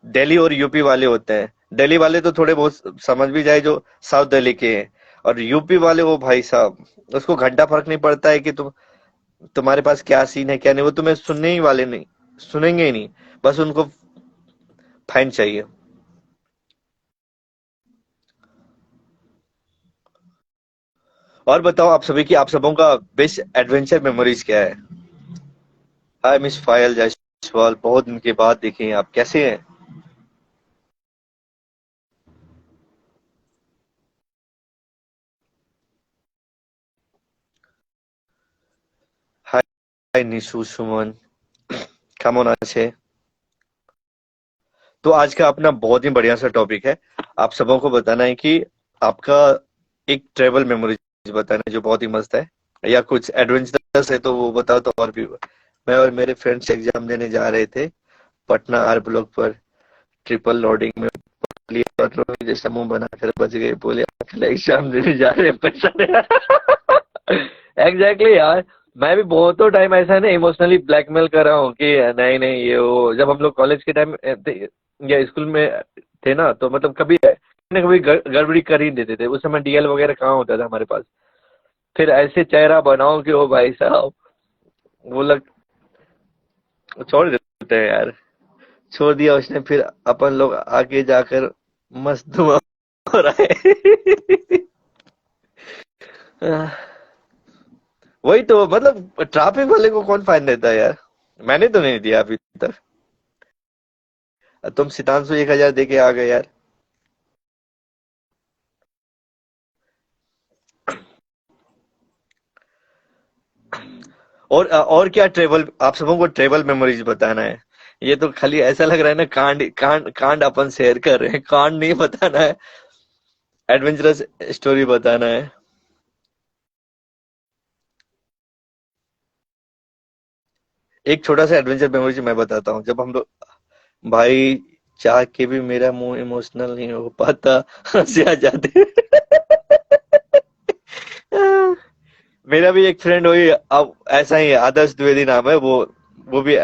Speaker 1: दिल्ली और यूपी वाले होते हैं, दिल्ली वाले तो थोड़े बहुत समझ भी जाए जो साउथ दिल्ली के हैं। और यूपी वाले, वो भाई साहब, उसको घंटा फर्क नहीं पड़ता है कि तुम्हारे पास क्या सीन है क्या नहीं, वो तुम्हें सुनने ही वाले नहीं, सुनेंगे ही नहीं। बस उनको फाइन चाहिए। और बताओ आप सभी की, आप सबों का बेस्ट एडवेंचर मेमोरीज क्या है? हाय मिस फायल जायसवाल, बहुत दिन के बाद देखे हैं आप, कैसे हैं? हाय निशु सुमन, কেমন আছে? तो आज का अपना बहुत ही बढ़िया सा टॉपिक है। आप सबों को बताना है कि आपका एक ट्रेवल मेमोरीज बताना है जो बहुत ही मस्त है, या कुछ एडवेंचरस है तो वो बताओ तो और भी। मैं और मेरे फ्रेंड्स एग्जाम देने जा रहे थे पटना आर ब्लॉक पर, ट्रिपल लोडिंग में लिया, और लोग जैसा मुंह बनाकर बच गए, बोले अकेला एग्जाम देने जा रहे हैं, पैसा नहीं। एग्जैक्टली यार। मैं भी बहुतों टाइम ऐसा ना इमोशनली ब्लैकमेल कर रहा हूँ कि नहीं नहीं ये वो। जब हम लोग कॉलेज के टाइम या स्कूल में थे ना, तो मतलब कभी न कभी गड़बड़ी कर ही देते थे। उस समय डीएल वगैरह कहाँ होता था हमारे पास। फिर ऐसे चेहरा बनाओ कि ओ भाई साहब, वो लग छोड़ देते हैं यार। छोड़ दिया उसने, फिर अपन लोग आगे जाकर मस्त धुआं हो रहा है। आह, वही तो मतलब ट्रैफिक वाले को कौन फाइन देता है यार। मैंने तो नहीं दिया अभी तक। तुम सितांशु 1,000 दे के आ गए यार। और क्या ट्रेवल, आप सबों को ट्रेवल मेमोरीज बताना है। ये तो खाली ऐसा लग रहा है ना, कांड कांड कांड अपन शेयर कर रहे हैं, कांड नहीं बताना है। एडवेंचरस स्टोरी बताना है। एक छोटा सा एडवेंचर मेमोरी मैं बताता हूँ। जब हम लोग, भाई, चाह के भी मेरा मुंह इमोशनल नहीं हो पाता, हंसी आ जाती। मेरा भी एक फ्रेंड वही, अब ऐसा ही है, आदर्श द्विवेदी नाम है। वो भी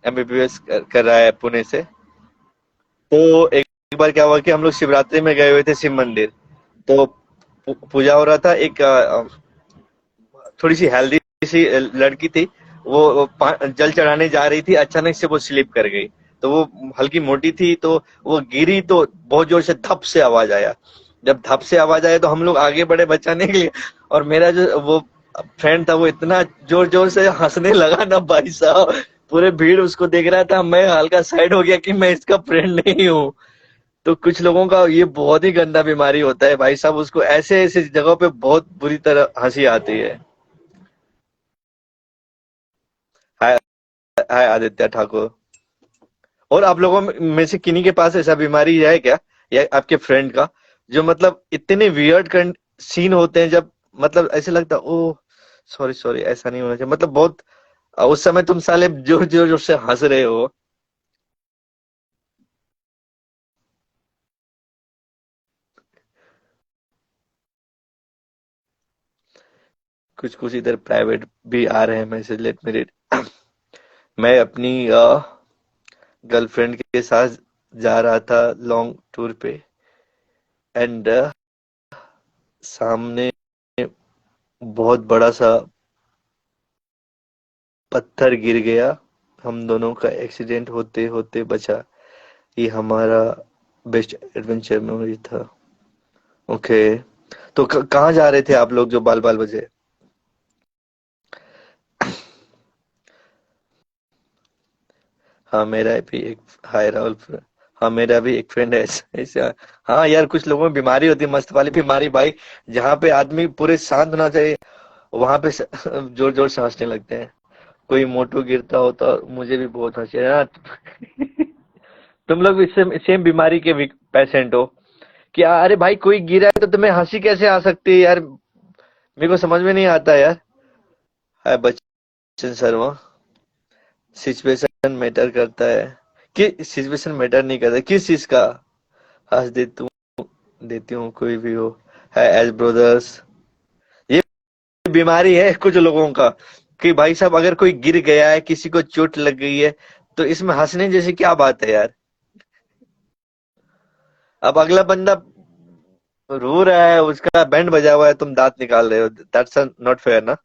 Speaker 1: एमबीबीएस कर रहा है पुणे से। तो एक बार क्या हुआ कि हम लोग शिवरात्रि में गए हुए थे शिव मंदिर। तो पूजा हो रहा था। एक थोड़ी सी हेल्दी सी लड़की थी। वो जल चढ़ाने जा रही थी, अचानक से वो स्लिप कर गई। तो वो हल्की मोटी थी, तो वो गिरी तो बहुत जोर से धप से आवाज आया। जब धप से आवाज आया तो हम लोग आगे बढ़े बचाने के लिए। और मेरा जो वो फ्रेंड था वो इतना जोर जोर से हंसने लगा ना भाई साहब, पूरे भीड़ उसको देख रहा था। मैं हल्का साइड हो गया कि मैं इसका फ्रेंड नहीं हूँ। तो कुछ लोगों का ये बहुत ही गंदा बीमारी होता है भाई साहब, उसको ऐसे ऐसे जगहों पे बहुत बुरी तरह हंसी आती है। हाय, हाय आदित्य ठाकुर। और आप लोगों में से किन्हीं के पास ऐसा बीमारी है क्या, या आपके फ्रेंड का, जो मतलब इतने वियर्ड सीन होते हैं, जब मतलब ऐसे लगता है ओ सॉरी सॉरी, ऐसा नहीं होना चाहिए, मतलब बहुत उस समय तुम साले जोर जोर जोर से हंस रहे हो। कुछ कुछ इधर प्राइवेट भी आ रहे हैं मैसेज, लेट मी रीड। मैं अपनी गर्लफ्रेंड के साथ जा रहा था लॉन्ग टूर पे, एंड सामने बहुत बड़ा सा पत्थर गिर गया। हम दोनों का एक्सीडेंट होते होते बचा। ये हमारा बेस्ट एडवेंचर मेमोरी था। ओके। तो कहाँ जा रहे थे आप लोग जो बाल बाल बजे। हाँ मेरा भी एक, हाय राहुल। हाँ मेरा भी एक फ्रेंड है ऐसा। हाँ यार, कुछ लोगों में बीमारी होती है, मस्त वाली बीमारी भाई। जहाँ पे आदमी पूरे शांत होना चाहिए, वहां पे जोर जोर से हंसने लगते हैं। कोई मोटू गिरता हो तो मुझे भी बहुत हंसी है ना। तुम लोग भी सेम बीमारी के पेशेंट हो कि अरे भाई कोई गिरा है तो तुम्हें हंसी कैसे आ सकती है यार, मेरे को समझ में नहीं आता यार। हाय बच्चन शर्मा। सिचुएशन मैटर करता है कि सिचुएशन मैटर नहीं करता, किस चीज का। हंस देती हूँ कोई भी हो। है एज ब्रदर्स। ये बीमारी है कुछ लोगों का कि भाई साहब अगर कोई गिर गया है, किसी को चोट लग गई है, तो इसमें हंसने जैसी क्या बात है यार। अब अगला बंदा रो रहा है, उसका बैंड बजा हुआ है, तुम दांत निकाल रहे हो, दैट्स नॉट फेयर ना।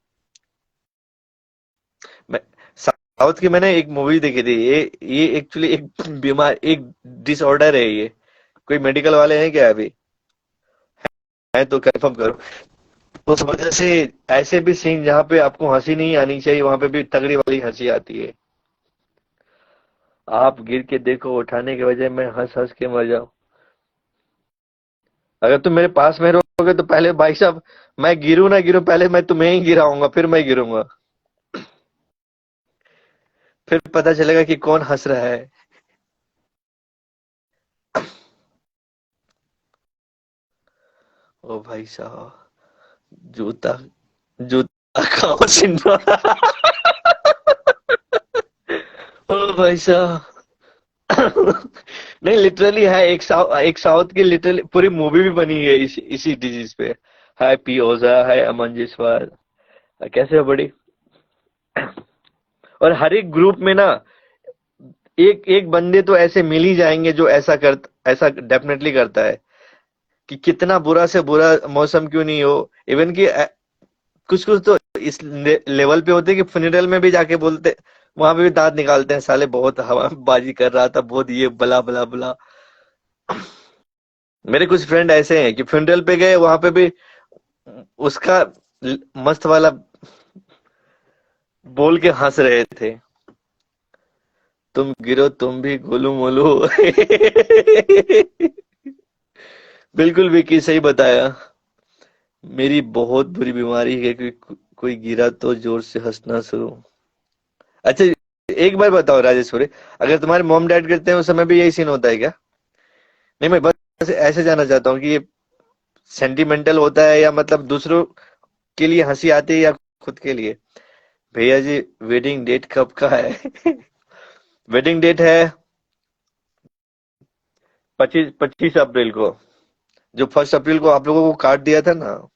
Speaker 1: मैं साउथ की मैंने एक मूवी देखी थी। ये एक्चुअली एक बीमार, एक डिसऑर्डर है ये। कोई मेडिकल वाले हैं क्या अभी, है तो कंफर्म करो। तो उस वजह से ऐसे भी सीन जहाँ पे आपको हंसी नहीं आनी चाहिए, वहां पे भी तगड़ी वाली हंसी आती है। आप गिर के देखो, उठाने के बजाय मैं हंस हंस के मर जाऊं। अगर तुम मेरे पास में रहोगे तो पहले भाई साहब, मैं गिरूं ना गिरूं, पहले मैं तुम्हें ही गिराऊंगा, फिर मैं गिरूंगा। फिर पता चलेगा कि कौन हंस रहा है। ओ भाई साहब, जूता जूता खाओ सिंडोरा। ओ भाई साहब। नहीं लिटरली है, एक साउथ की लिटरली पूरी मूवी भी बनी है इसी डिजीज पे। हाय पी ओजा, हाय अमन जिसवाल। कैसे हो बड़ी। और हर एक ग्रुप में ना एक एक बंदे तो ऐसे मिल ही जाएंगे जो ऐसा डेफिनेटली करता है कि कितना बुरा से बुरा मौसम क्यों नहीं हो, इवन कि कुछ कुछ तो इस लेवल पे होते हैं कि फ्यूनरल में भी जाके बोलते, वहां पे भी दांत निकालते हैं साले, बहुत हवाबाजी कर रहा था, बहुत ये बला बला बला। मेरे कुछ फ्रेंड ऐसे हैं कि फ्यूनरल पे गए, वहां पे भी उसका मस्त वाला बोल के हंस रहे थे, तुम गिरो तुम भी गोलू मोलू। बिल्कुल विकी, सही बताया। मेरी बहुत बुरी बीमारी है कि कोई गिरा तो जोर से हंसना शुरू। अच्छा, एक बार बताओ राजेश्वरी, अगर तुम्हारे मॉम डैड करते हैं उस समय भी यही सीन होता है क्या? नहीं, मैं बस ऐसे जानना चाहता हूँ कि ये सेंटिमेंटल होता है या मतलब दूसरों के लिए हंसी आती है या खुद के लिए? भैया जी, वेडिंग डेट कब का है? वेडिंग डेट है 25 अप्रैल को। जो 1 अप्रैल को आप लोगों को कार्ड दिया था ना,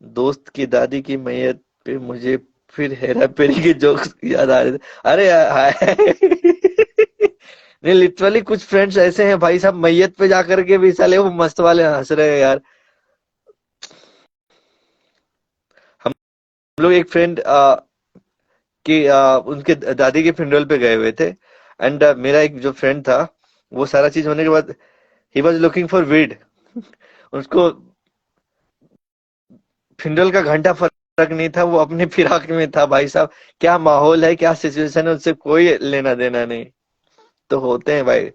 Speaker 1: दोस्त की दादी की मैयत पे मुझे फिर हेरा फेरी के जोक्स याद आ रहे थे। अरे हाय। नहीं, लिटरली कुछ फ्रेंड्स ऐसे हैं भाई साहब, मैयत पे जाकर के भी साले वो मस्त वाले हंस रहे हैं यार। हम लोग एक फ्रेंड कि उनके दादी के फ्यूनरल पे गए हुए थे, एंड मेरा एक जो फ्रेंड था, वो सारा चीज होने के बाद he was looking for weed. उसको फ्यूनरल का घंटा फर्क नहीं था, वो अपने फिराक में था भाई साहब। क्या माहौल है, क्या सिचुएशन है, उससे कोई लेना देना नहीं। तो होते हैं भाई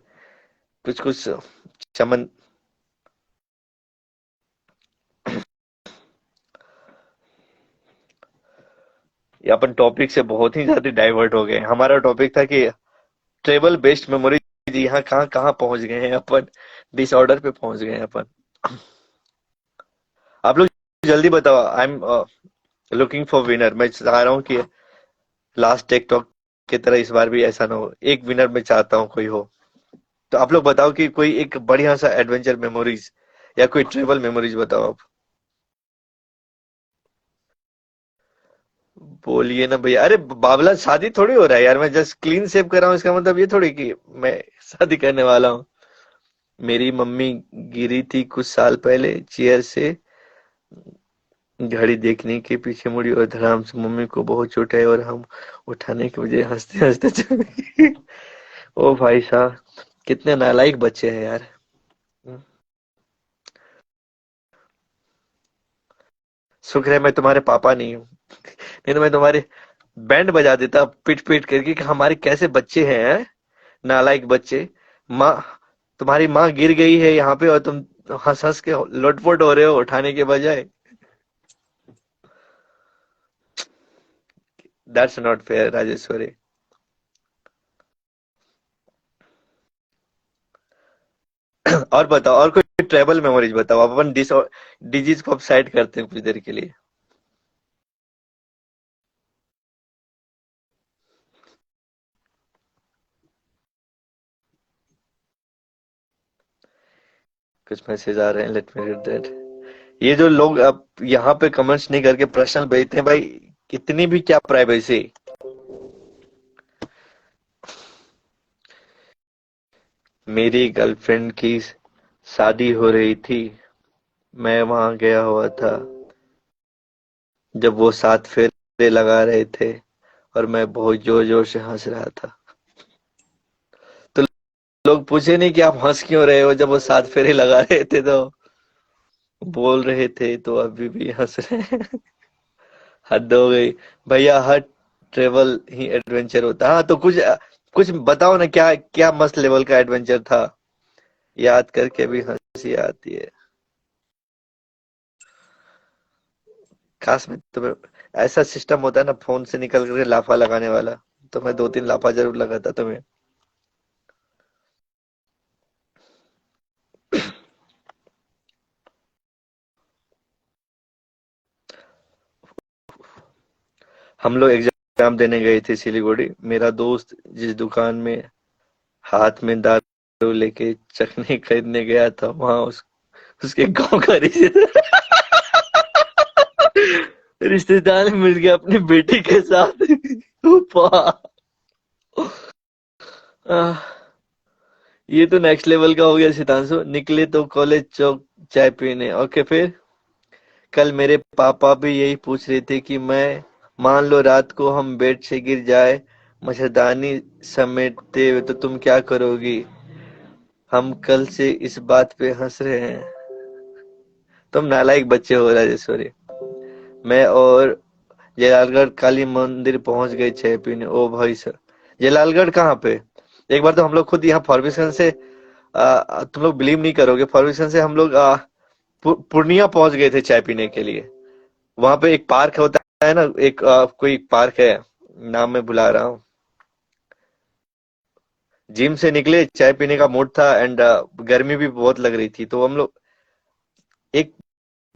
Speaker 1: कुछ कुछ चमन। ये अपन टॉपिक से बहुत ही ज्यादा डाइवर्ट हो गए। हमारा टॉपिक था कि ट्रेवल बेस्ड मेमोरी, यहाँ कहाँ कहाँ पहुंच गए हैं अपन, डिसऑर्डर पे पहुंच गए हैं अपन। आप लोग जल्दी बताओ, I am looking for winner. मैं चाह रहा हूँ कि लास्ट टेक टॉक की तरह इस बार भी ऐसा ना हो, एक विनर मैं चाहता हूँ कोई हो। तो आप लोग बताओ कि कोई एक बढ़िया सा एडवेंचर मेमोरीज या कोई ट्रेवल मेमोरीज बताओ आप। बोलिए ना भैया। अरे बाबला, शादी थोड़ी हो रहा है यार, मैं जस्ट क्लीन शेव कर रहा हूँ, इसका मतलब ये थोड़ी कि मैं शादी करने वाला हूँ। मेरी मम्मी गिरी थी कुछ साल पहले चेयर से, घड़ी देखने के पीछे मुड़ी और धड़ाम से मम्मी को बहुत चोट आई और हम उठाने की बजाय हंसते हंसते चले। ओ भाई साहब, कितने नालायक बच्चे हैं यार। शुक्र है मैं तुम्हारे पापा नहीं हूँ, नहीं तो मैं तुम्हारे बैंड बजा देता पीट पीट करके कि हमारे कैसे बच्चे हैं, नालायक बच्चे। माँ, तुम्हारी माँ गिर गई है यहाँ पे और तुम हंस हंस के लोटपोट हो रहे हो उठाने के बजाय। That's not fair Rajeshwari. और बताओ, और कोई ट्रेवल मेमोरीज बताओ। अब अपन डिजीज को अब साइड करते हैं कुछ देर के लिए। कुछ मैसेज आ रहे हैं, लेट मी रीड दैट। ये जो लोग अब यहाँ पे कमेंट्स नहीं करके प्रश्न भेजते हैं भाई, कितनी भी क्या प्राइवेसी। मेरी गर्लफ्रेंड की शादी हो रही थी, मैं वहां गया हुआ था जब वो 7 फेरे लगा रहे थे और मैं बहुत जोर जोर से हंस रहा था। तो लोग पूछे नहीं कि आप हंस क्यों रहे हो, जब वो 7 फेरे लगा रहे थे तो बोल रहे थे तो अभी भी हंस रहे हैं। हद हो गई भैया, हर ट्रेवल ही एडवेंचर होता है। हाँ तो कुछ कुछ बताओ ना, क्या क्या मस्त लेवल का एडवेंचर था, याद करके भी हंसी आती है। काश में तुम्हें ऐसा सिस्टम होता है ना, फोन से निकल करके लाफा लगाने वाला, तो मैं 2-3 लाफा जरूर लगाता तुम्हें। हम लोग एग्जाम देने गए थे सिलीगुड़ी। मेरा दोस्त जिस दुकान में हाथ में दारू लेके चखनी खरीदने गया था, वहां उसके गांव का रिश्तेदार मिल गया अपनी बेटी के साथ। वाह, आह, ये तो नेक्स्ट लेवल का हो गया सितांशु। निकले तो कॉलेज चौक चाय पीने। ओके फिर कल मेरे पापा भी यही पूछ रहे थे कि मैं, मान लो रात को हम बेड से गिर जाए मच्छरदानी समेटते हुए, तो तुम क्या करोगी? हम कल से इस बात पे हंस रहे हैं। तुम नालायक बच्चे हो राजेश्वरी। मैं और जलालगढ़ काली मंदिर पहुंच गए चाय पीने। ओ भाई सर, जलालगढ़ कहाँ पे? एक बार तो हम लोग खुद यहाँ फॉर्मेशन से तुम लोग बिलीव नहीं करोगे, फॉर्मेशन से हम लोग पूर्णिया पहुंच गए थे चाय पीने के लिए। वहां पे एक पार्क होता है ना, एक कोई पार्क है, नाम मैं भुला रहा हूँ। जिम से निकले, चाय पीने का मूड था एंड गर्मी भी बहुत लग रही थी, तो हम लोग एक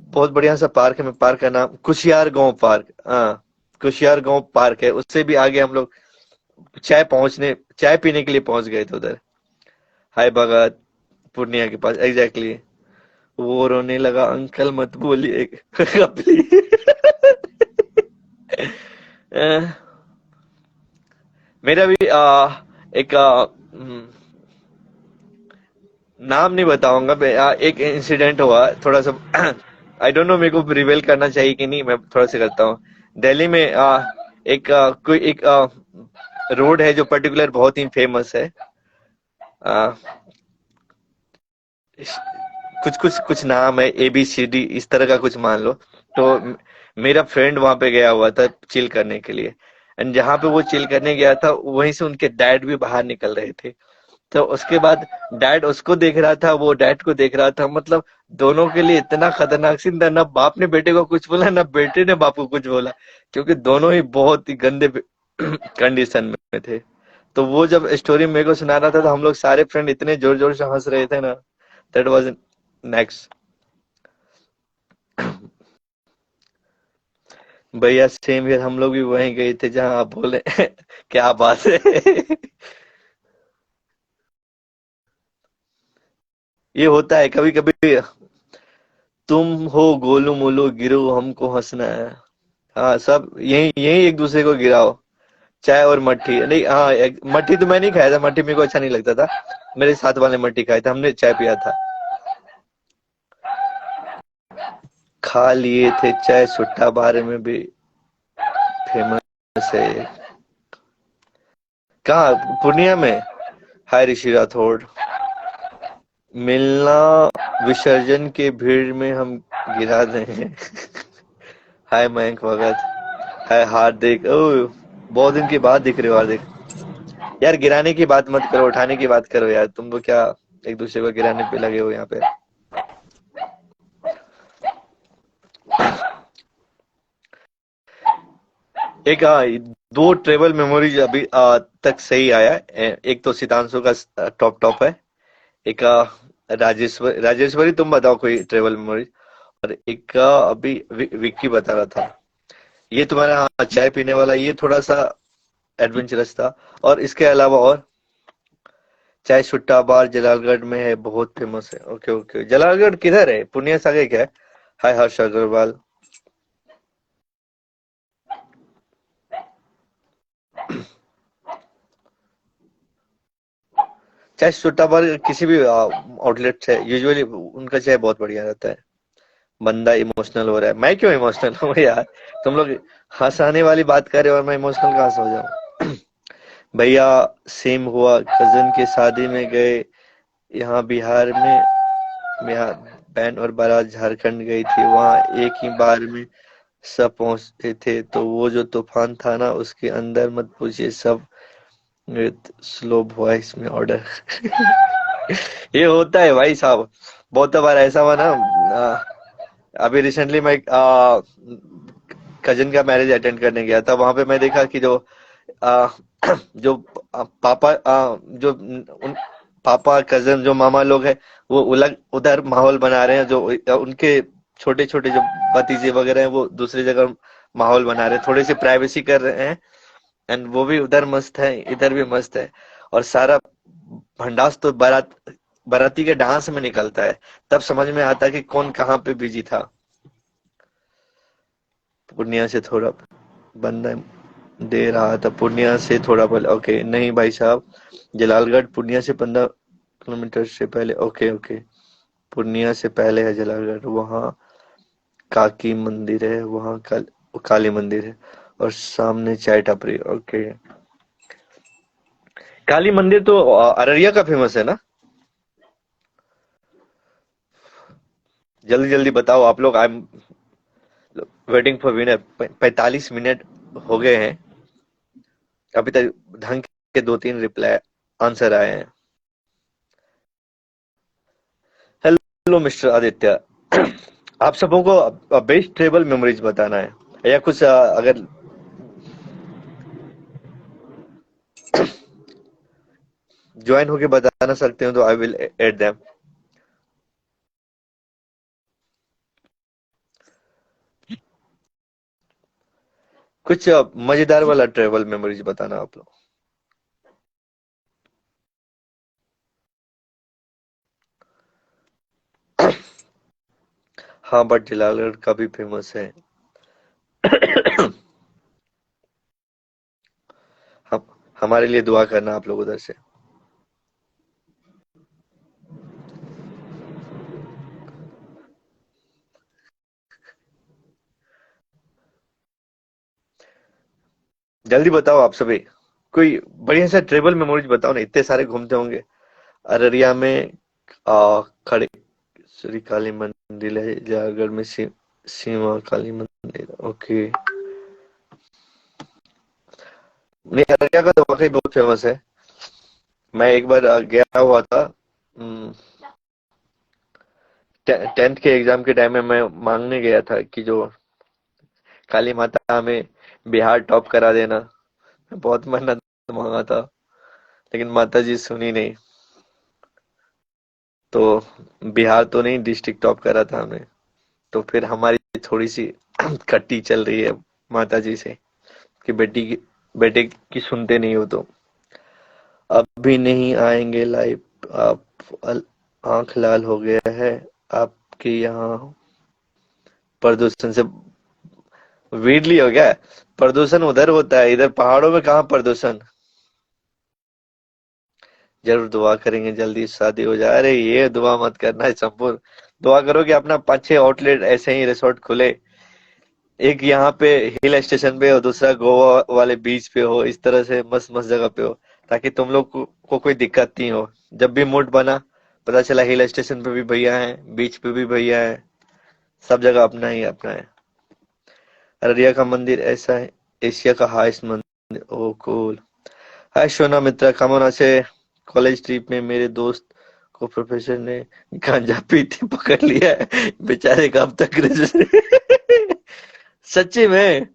Speaker 1: बहुत बढ़िया सा पार्क है, मैं पार्क का नाम कुशियार गांव पार्क, हाँ कुशियार गांव पार्क है, उससे भी आगे हम लोग चाय पीने के लिए पहुंच गए थे उधर। हाय भगत, पूर्णिया के पास एग्जैक्टली। वो रोने लगा, अंकल मत बोलिए प्लीज। मेरा भी एक नाम नहीं बताऊंगा मैं, एक इंसिडेंट हुआ थोड़ा सा। आई डोंट नो मेरे को रिवील करना चाहिए कि नहीं, मैं थोड़ा सा करता हूँ। दिल्ली में कोई एक रोड है जो पर्टिकुलर बहुत ही फेमस है। आ, कुछ नाम है, ABCD इस तरह का कुछ मान लो। तो मेरा फ्रेंड वहां पे गया हुआ था चिल करने के लिए, एंड जहाँ पे वो चिल करने गया था वहीं से उनके डैड भी बाहर निकल रहे थे। तो उसके बाद डैड उसको देख रहा था, वो डैड को देख रहा था, मतलब दोनों के लिए इतना खतरनाक सीन था, ना बाप ने बेटे को कुछ बोला ना बेटे ने बाप को कुछ बोला, क्योंकि दोनों ही बहुत ही गंदे कंडीशन में थे। तो वो जब स्टोरी मेरे को सुना रहा था तो हम लोग सारे फ्रेंड इतने जोर जोर से हंस रहे थे ना, दैट वाज नेक्स्ट। भैया सेम हियर, हम लोग भी वहीं गए थे जहां आप बोले। क्या बात है। ये होता है कभी कभी। तुम हो गोलू मोलू गिरो हमको हंसना है। हाँ सब यही यही एक दूसरे को गिराओ। चाय और मट्ठी नहीं, हाँ मट्ठी तो मैं नहीं खाया था, मट्ठी मेरे को अच्छा नहीं लगता था। मेरे साथ वाले मट्ठी खाए थे, हमने चाय पिया था। खा लिए थे चाय सुट्टा बारे में भी फेमस है। कहाँ, पूर्णिया में? हाय ऋषि राठौड़। मिलना विसर्जन के भीड़ में हम गिरा दें। हाय मयंक भगत। हाय हार्दिक। ओ बहुत दिन के बाद दिख रहे हो हार्दिक। यार गिराने की बात मत करो, उठाने की बात करो यार, तुम लोग क्या एक दूसरे को गिराने पे लगे हो यहाँ पे। एक दो ट्रेवल मेमोरीज अभी तक सही आया है। एक तो सितांशु का टॉप टॉप है। एक राजेश्वरी तुम बताओ कोई ट्रेवल मेमोरी। और एक अभी विक्की बता रहा था। ये तुम्हारा चाय पीने वाला ये थोड़ा सा एडवेंचरस था। और इसके अलावा और चाय सुट्टा बार जलालगढ़ में है, बहुत फेमस है। ओके ओके, जलालगढ़ किधर है, पूर्णिया से आगे क्या है? हाय हर्ष अग्रवाल। चाय सुट्टा बार किसी भी आउटलेट से यूजुअली उनका चाय बहुत बढ़िया रहता है। बंदा इमोशनल हो रहा है, मैं क्यों इमोशनल हूँ यार? तुम लोग हंसाने वाली बात कर रहे हो और मैं इमोशनल कहाँ से हो जाऊँ? भैया सेम हुआ, कजन के शादी में गए यहाँ बिहार में। बिहार बहन और बारात झारखंड गई थी, वहां एक ही बार में सब पहुंचे थे, तो वो जो तूफान था ना उसके अंदर मत पूछिए सब। स्लो वॉइस में ऑर्डर। ये होता है भाई साहब, बहुत बार ऐसा हुआ ना। अभी रिसेंटली मैं कजिन का मैरिज अटेंड करने गया था, वहां पे मैं देखा कि जो आ, जो पापा जो उन पापा कजन जो मामा लोग हैं वो अलग उधर माहौल बना रहे हैं, जो उनके छोटे छोटे जो भतीजे वगैरह हैं वो दूसरी जगह माहौल बना रहे हैं, थोड़ी सी प्राइवेसी कर रहे हैं। एंड वो भी उधर मस्त है, इधर भी मस्त है। और सारा भंडास तो बाराती के डांस में निकलता है, तब समझ में आता है कि कौन कहाँ पे बिजी था। पूर्णिया से थोड़ा बंदा दे रहा था, पूर्णिया से थोड़ा पहले। ओके नहीं भाई साहब, जलालगढ़ पूर्णिया से 15 किलोमीटर से पहले। ओके ओके, पूर्णिया से पहले है जलालगढ़, वहाँ काकी मंदिर है, वहाँ काली मंदिर है और सामने चाय टापरी। ओके, काली मंदिर तो अररिया का फेमस है ना? जल्दी जल्दी बताओ आप लोग। आई am waiting for winner. 45 minute हो गए हैं, अभी तक ढंग के 2-3 रिप्लाई आंसर आए हैं। Hello mister Aditya. आप सबों को बेस्ट ट्रेवल मेमोरीज बताना है या कुछ अगर ज्वाइन होके बताना सकते हो तो आई विल एड देम। कुछ मजेदार वाला ट्रेवल मेमोरीज बताना आप लोग। हाँ, बट जलालगढ़ का भी फेमस है। हम हमारे लिए दुआ करना आप लोग उधर से। जल्दी बताओ आप सभी, कोई बढ़िया सा ट्रेवल मेमोरीज बताओ ना, इतने सारे घूमते होंगे। अररिया में खड़े श्री काली मंदिर है, जलालगढ़ में सीमा काली मंदिर। ओके। नहीं, अररिया का तो वाकई बहुत फेमस है। मैं एक बार गया हुआ था। 10th के एग्जाम के टाइम में मैं मांगने गया था कि जो काली माता हमें बिहार टॉप करा देना। बहुत मन्नत मांगा था, लेकिन माता जी सुनी नहीं। तो बिहार तो नहीं, डिस्ट्रिक्ट टॉप करा था हमें। तो फिर हमारी थोड़ी सी खट्टी चल रही है माता जी से कि बेटे की सुनते नहीं हो तो अब भी नहीं आएंगे लाइव। आंख लाल हो गया है आपके यहाँ प्रदूषण से। weirdly हो गया है। प्रदूषण उधर होता है, इधर पहाड़ों में कहाँ प्रदूषण। जरूर दुआ करेंगे जल्दी शादी हो जाए। अरे ये दुआ मत करना है संपूर्ण। दुआ करो कि अपना 5-6 आउटलेट ऐसे ही रिसोर्ट खुले, एक यहाँ पे हिल स्टेशन पे और दूसरा गोवा वाले बीच पे हो। इस तरह से मस्त मस्त जगह पे हो, ताकि तुम लोग को कोई दिक्कत नहीं हो। जब भी मूड बना, पता चला हिल स्टेशन पे भी भैया है, बीच पे भी भैया है, सब जगह अपना ही अपना है। अररिया का मंदिर ऐसा है, एशिया का हाईएस्ट मंदिर। ओ कूल। हाय सोना मित्रा, कमोना से। कॉलेज ट्रिप में मेरे दोस्त को प्रोफेसर ने गांजा पीते पकड़ लिया है, बेचारे का अब तक सच्ची में।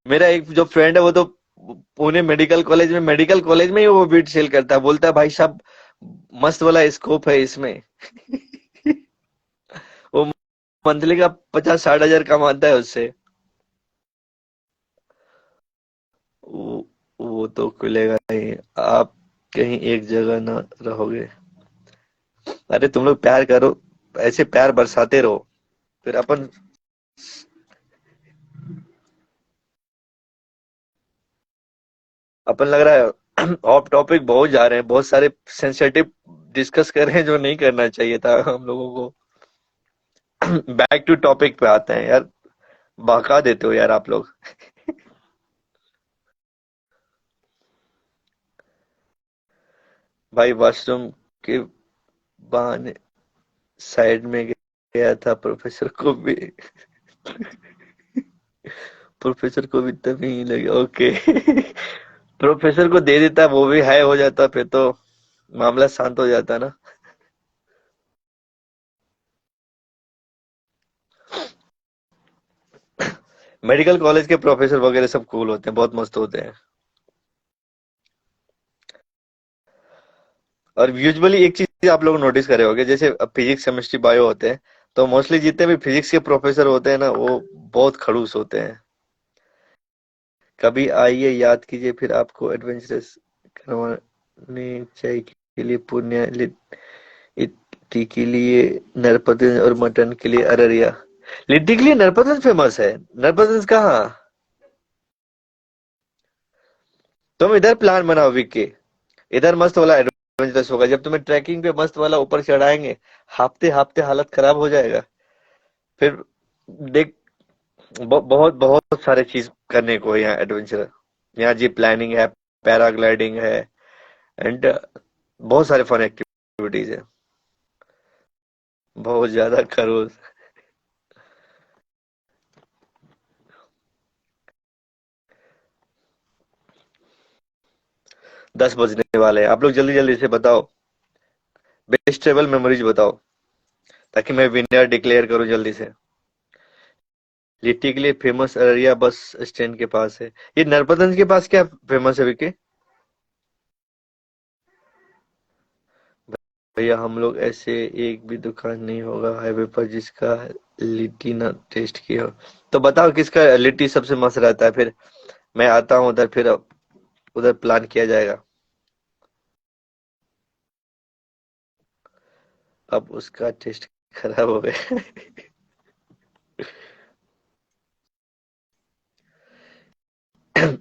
Speaker 1: मेरा एक जो फ्रेंड है वो तो पुणे मेडिकल कॉलेज में ही वो वीट सेल करता है। बोलता है भाई साहब मस्त वाला स्कोप है इसमें। वो मंथली का 50-60 हजार कमाता है उससे। वो तो खुलेगा ही। आप कहीं एक जगह ना रहोगे। अरे तुम लोग प्यार करो, ऐसे प्यार बरसाते रहो, फिर अपन लग रहा है ऑफ टॉपिक बहुत जा रहे हैं, बहुत सारे सेंसिटिव डिस्कस कर रहे हैं जो नहीं करना चाहिए था हम लोगों को। बैक टू टॉपिक पे आते हैं यार। बहका देते हो यार आप लोग। भाई वॉशरूम के बहाने साइड में गया था, प्रोफेसर को भी तभी ही लगे। ओके। प्रोफेसर को दे देता, वो भी हाई हो जाता, फिर तो मामला शांत हो जाता ना। मेडिकल कॉलेज के प्रोफेसर वगैरह सब कूल होते हैं, बहुत मस्त होते हैं। और यूजुअली एक चीज आप लोग नोटिस करे होंगे, जैसे फिजिक्स केमिस्ट्री बायो होते हैं, तो मोस्टली जितने भी फिजिक्स के प्रोफेसर होते हैं ना, वो बहुत खड़ूस होते हैं। कभी आइए, याद कीजिए, फिर आपको एडवेंचरस करवाने चाय के लिए पुण्य, लिट्टी के लिए नरपतगंज और मटन के लिए अररिया। लिट्टी के लिए नरपतगंज फेमस है। नरपतगंज कहाँ? तुम इधर प्लान बनाओ विक्की। इधर मस्त वाला एडवेंचरस होगा, जब तुम्हें ट्रैकिंग पे मस्त वाला ऊपर चढ़ाएंगे, हाफते हाफते हालत खराब हो जाएगा। फिर देख, बहुत बहुत सारे चीज करने को है यहाँ एडवेंचर। यहाँ जी प्लानिंग है, पैराग्लाइडिंग है, एंड बहुत सारे फन एक्टिविटीज है। बहुत ज्यादा खरोश। 10 बजने वाले हैं, आप लोग जल्दी जल्दी से बताओ, बेस्ट ट्रेवल मेमोरीज बताओ, ताकि मैं विनर डिक्लेयर करूं जल्दी से। लिट्टी के लिए फेमस अररिया बस स्टैंड के पास है। ये नरपतगंज के पास क्या फेमस है विकी? भैया हम लोग ऐसे एक भी दुकान नहीं होगा हाईवे पर जिसका लिट्टी ना टेस्ट किया हो। तो बताओ किसका लिट्टी सबसे मस्त रहता है, फिर मैं आता हूँ उधर, फिर उधर प्लान किया जाएगा। अब उसका टेस्ट खराब हो गया।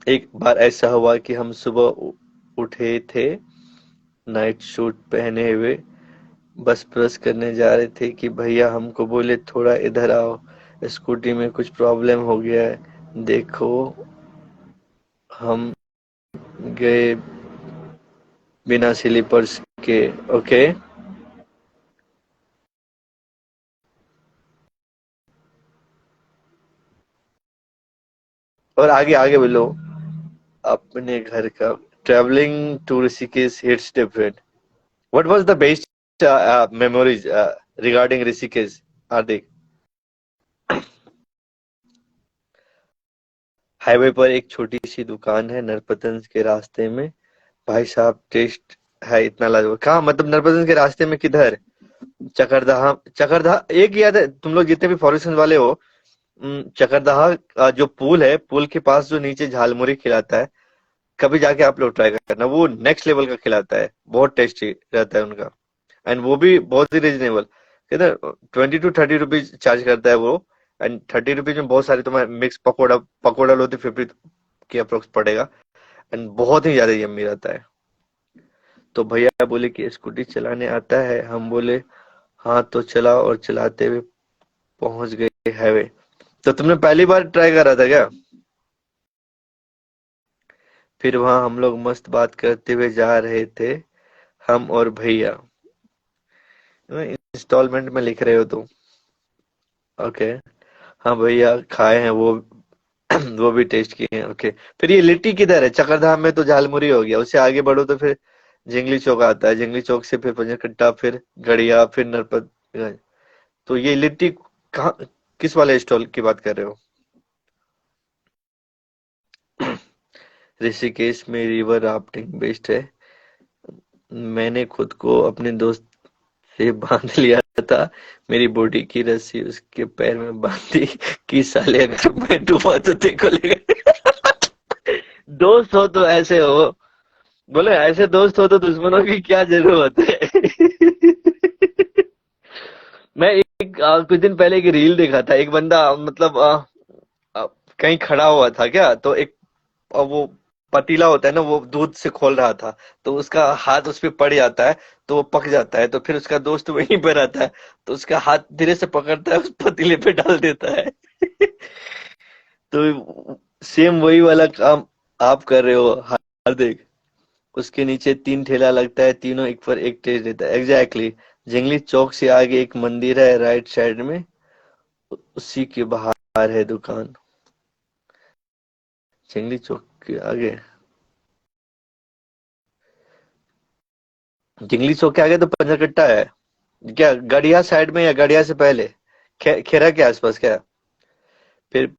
Speaker 1: एक बार ऐसा हुआ कि हम सुबह उठे थे, नाइट सूट पहने हुए, बस ब्रश करने जा रहे थे कि भैया हमको बोले थोड़ा इधर आओ, स्कूटी में कुछ प्रॉब्लम हो गया है, देखो। हम गए बिना स्लीपर्स के। ओके। और आगे आगे बोलो। अपने घर का travelling to Rishikesh hits different. What was the best memories regarding Rishikesh, Hardik? Highway पर एक छोटी सी दुकान है नरपतगंज के रास्ते में, भाई साहब टेस्ट है इतना लाजवाब। कहाँ मतलब नरपतगंज के रास्ते में किधर? चकरदहा, चकरदहा एक याद है, तुम लोग जितने भी फॉरेस्ट वाले हो, चकरदहा जो पुल है, पुल के पास जो नीचे झालमुरी खिलाता है, कभी जाके आप लोग ट्राई करना, वो नेक्स्ट लेवल का खिलाता है, बहुत टेस्टी रहता है उनका। एंड वो भी बहुत ही रिजनेबल, किधर 20 to 30 रुपीज चार्ज करता है वो। एंड 30 रुपीज में बहुत सारे तुम्हारे मिक्स पकौड़ा, पकौड़ा लो तो 50 के अप्रोक्स पड़ेगा। एंड बहुत ही ज्यादा यम्मी रहता है। तो भैया बोले कि स्कूटी चलाने आता है, हम बोले हाँ तो चला, और चलाते हुए पहुंच गए हाईवे। तो तुमने पहली बार ट्राई करा था क्या? फिर वहां हम लोग मस्त बात करते हुए जा रहे थे, हम और भैया। इंस्टॉलमेंट में लिख रहे हो तुम? ओके। हाँ भैया खाए हैं वो। वो भी टेस्ट किए हैं। ओके। फिर ये लिट्टी किधर है? चकरधाम में तो झालमुरी हो गया, उससे आगे बढ़ो तो फिर जिंगली चौक आता है, जिंगली चौक से फिर पंजरकट्टा, फिर गड़िया, फिर नरपत। तो ये लिट्टी कहाँ, किस वाले स्टॉल की बात कर रहे हो? ऋषिकेश में रिवर राफ्टिंग बेस्ट है। मैंने खुद को अपने दोस्त से बांध लिया था, मेरी बॉडी की रस्सी उसके पैर में बांधी कि साले अगर मैं डूबा तो देखो लेगा। दोस्त हो तो ऐसे हो, बोले ऐसे दोस्त हो तो दुश्मनों की क्या जरूरत है। मैं एक कुछ दिन पहले एक रील देखा था, एक बंदा मतलब अ, कहीं खड़ा हुआ था क्या, तो एक वो पतीला होता है ना, वो दूध से खोल रहा था, तो उसका हाथ उस पे पड़ जाता है, तो वो पक जाता है, तो फिर उसका दोस्त वहीं पे रहता है, तो उसका हाथ धीरे से पकड़ता है, उस पतीले पे डाल देता है। तो सेम वही वाला काम आप कर रहे हो हार्दिक। उसके नीचे 3 ठेला लगता है, तीनों एक पर एक टेस्ट देता है, एग्जैक्टली exactly। जंगली चौक से आगे एक मंदिर है राइट साइड में, उसी के बाहर है दुकान। जंगली चौक के आगे, जंगली चौक के आगे तो पंजरकट्टा है क्या? गड़िया साइड में या गड़िया से पहले? खेरा के आसपास क्या? फिर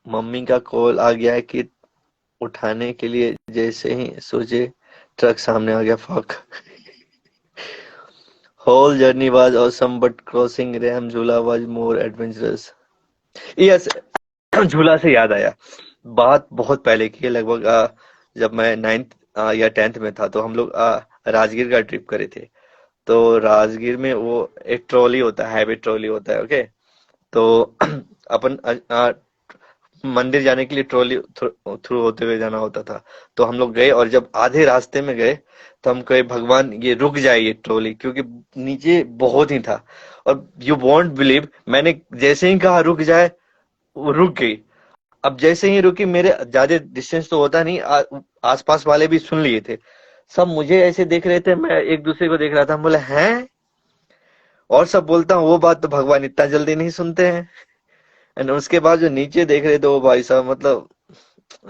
Speaker 1: मम्मी का कॉल आ गया कि उठाने के लिए, जैसे ही सोचे ट्रक सामने आ गया, fuck. Whole journey was awesome but crossing Ram Jhula was more adventurous. Yes. झूला से याद आया, बात बहुत पहले की है, लगभग जब मैं 9th या 10th में था, तो हम लोग राजगीर का ट्रिप करे थे। तो राजगीर में वो एक ट्रॉली होता है, हाईवे ट्रॉली होता है, ओके। तो अपन मंदिर जाने के लिए ट्रॉली थ्रू होते हुए जाना होता था। तो हम लोग गए, और जब आधे रास्ते में गए तो हम कहे भगवान ये रुक जाए ये ट्रॉली, क्योंकि नीचे बहुत ही था। और यू वॉन्ट बिलीव, मैंने जैसे ही कहा रुक जाए, वो रुक गई। अब जैसे ही रुकी, मेरे ज्यादा डिस्टेंस तो होता नहीं, आसपास वाले भी सुन लिए थे, सब मुझे ऐसे देख रहे थे, मैं एक दूसरे को देख रहा था, हम बोले हैं। और सब बोलता हूँ वो बात तो भगवान इतना जल्दी नहीं सुनते हैं। एंड उसके बाद जो नीचे देख रहे थे वो भाई साहब मतलब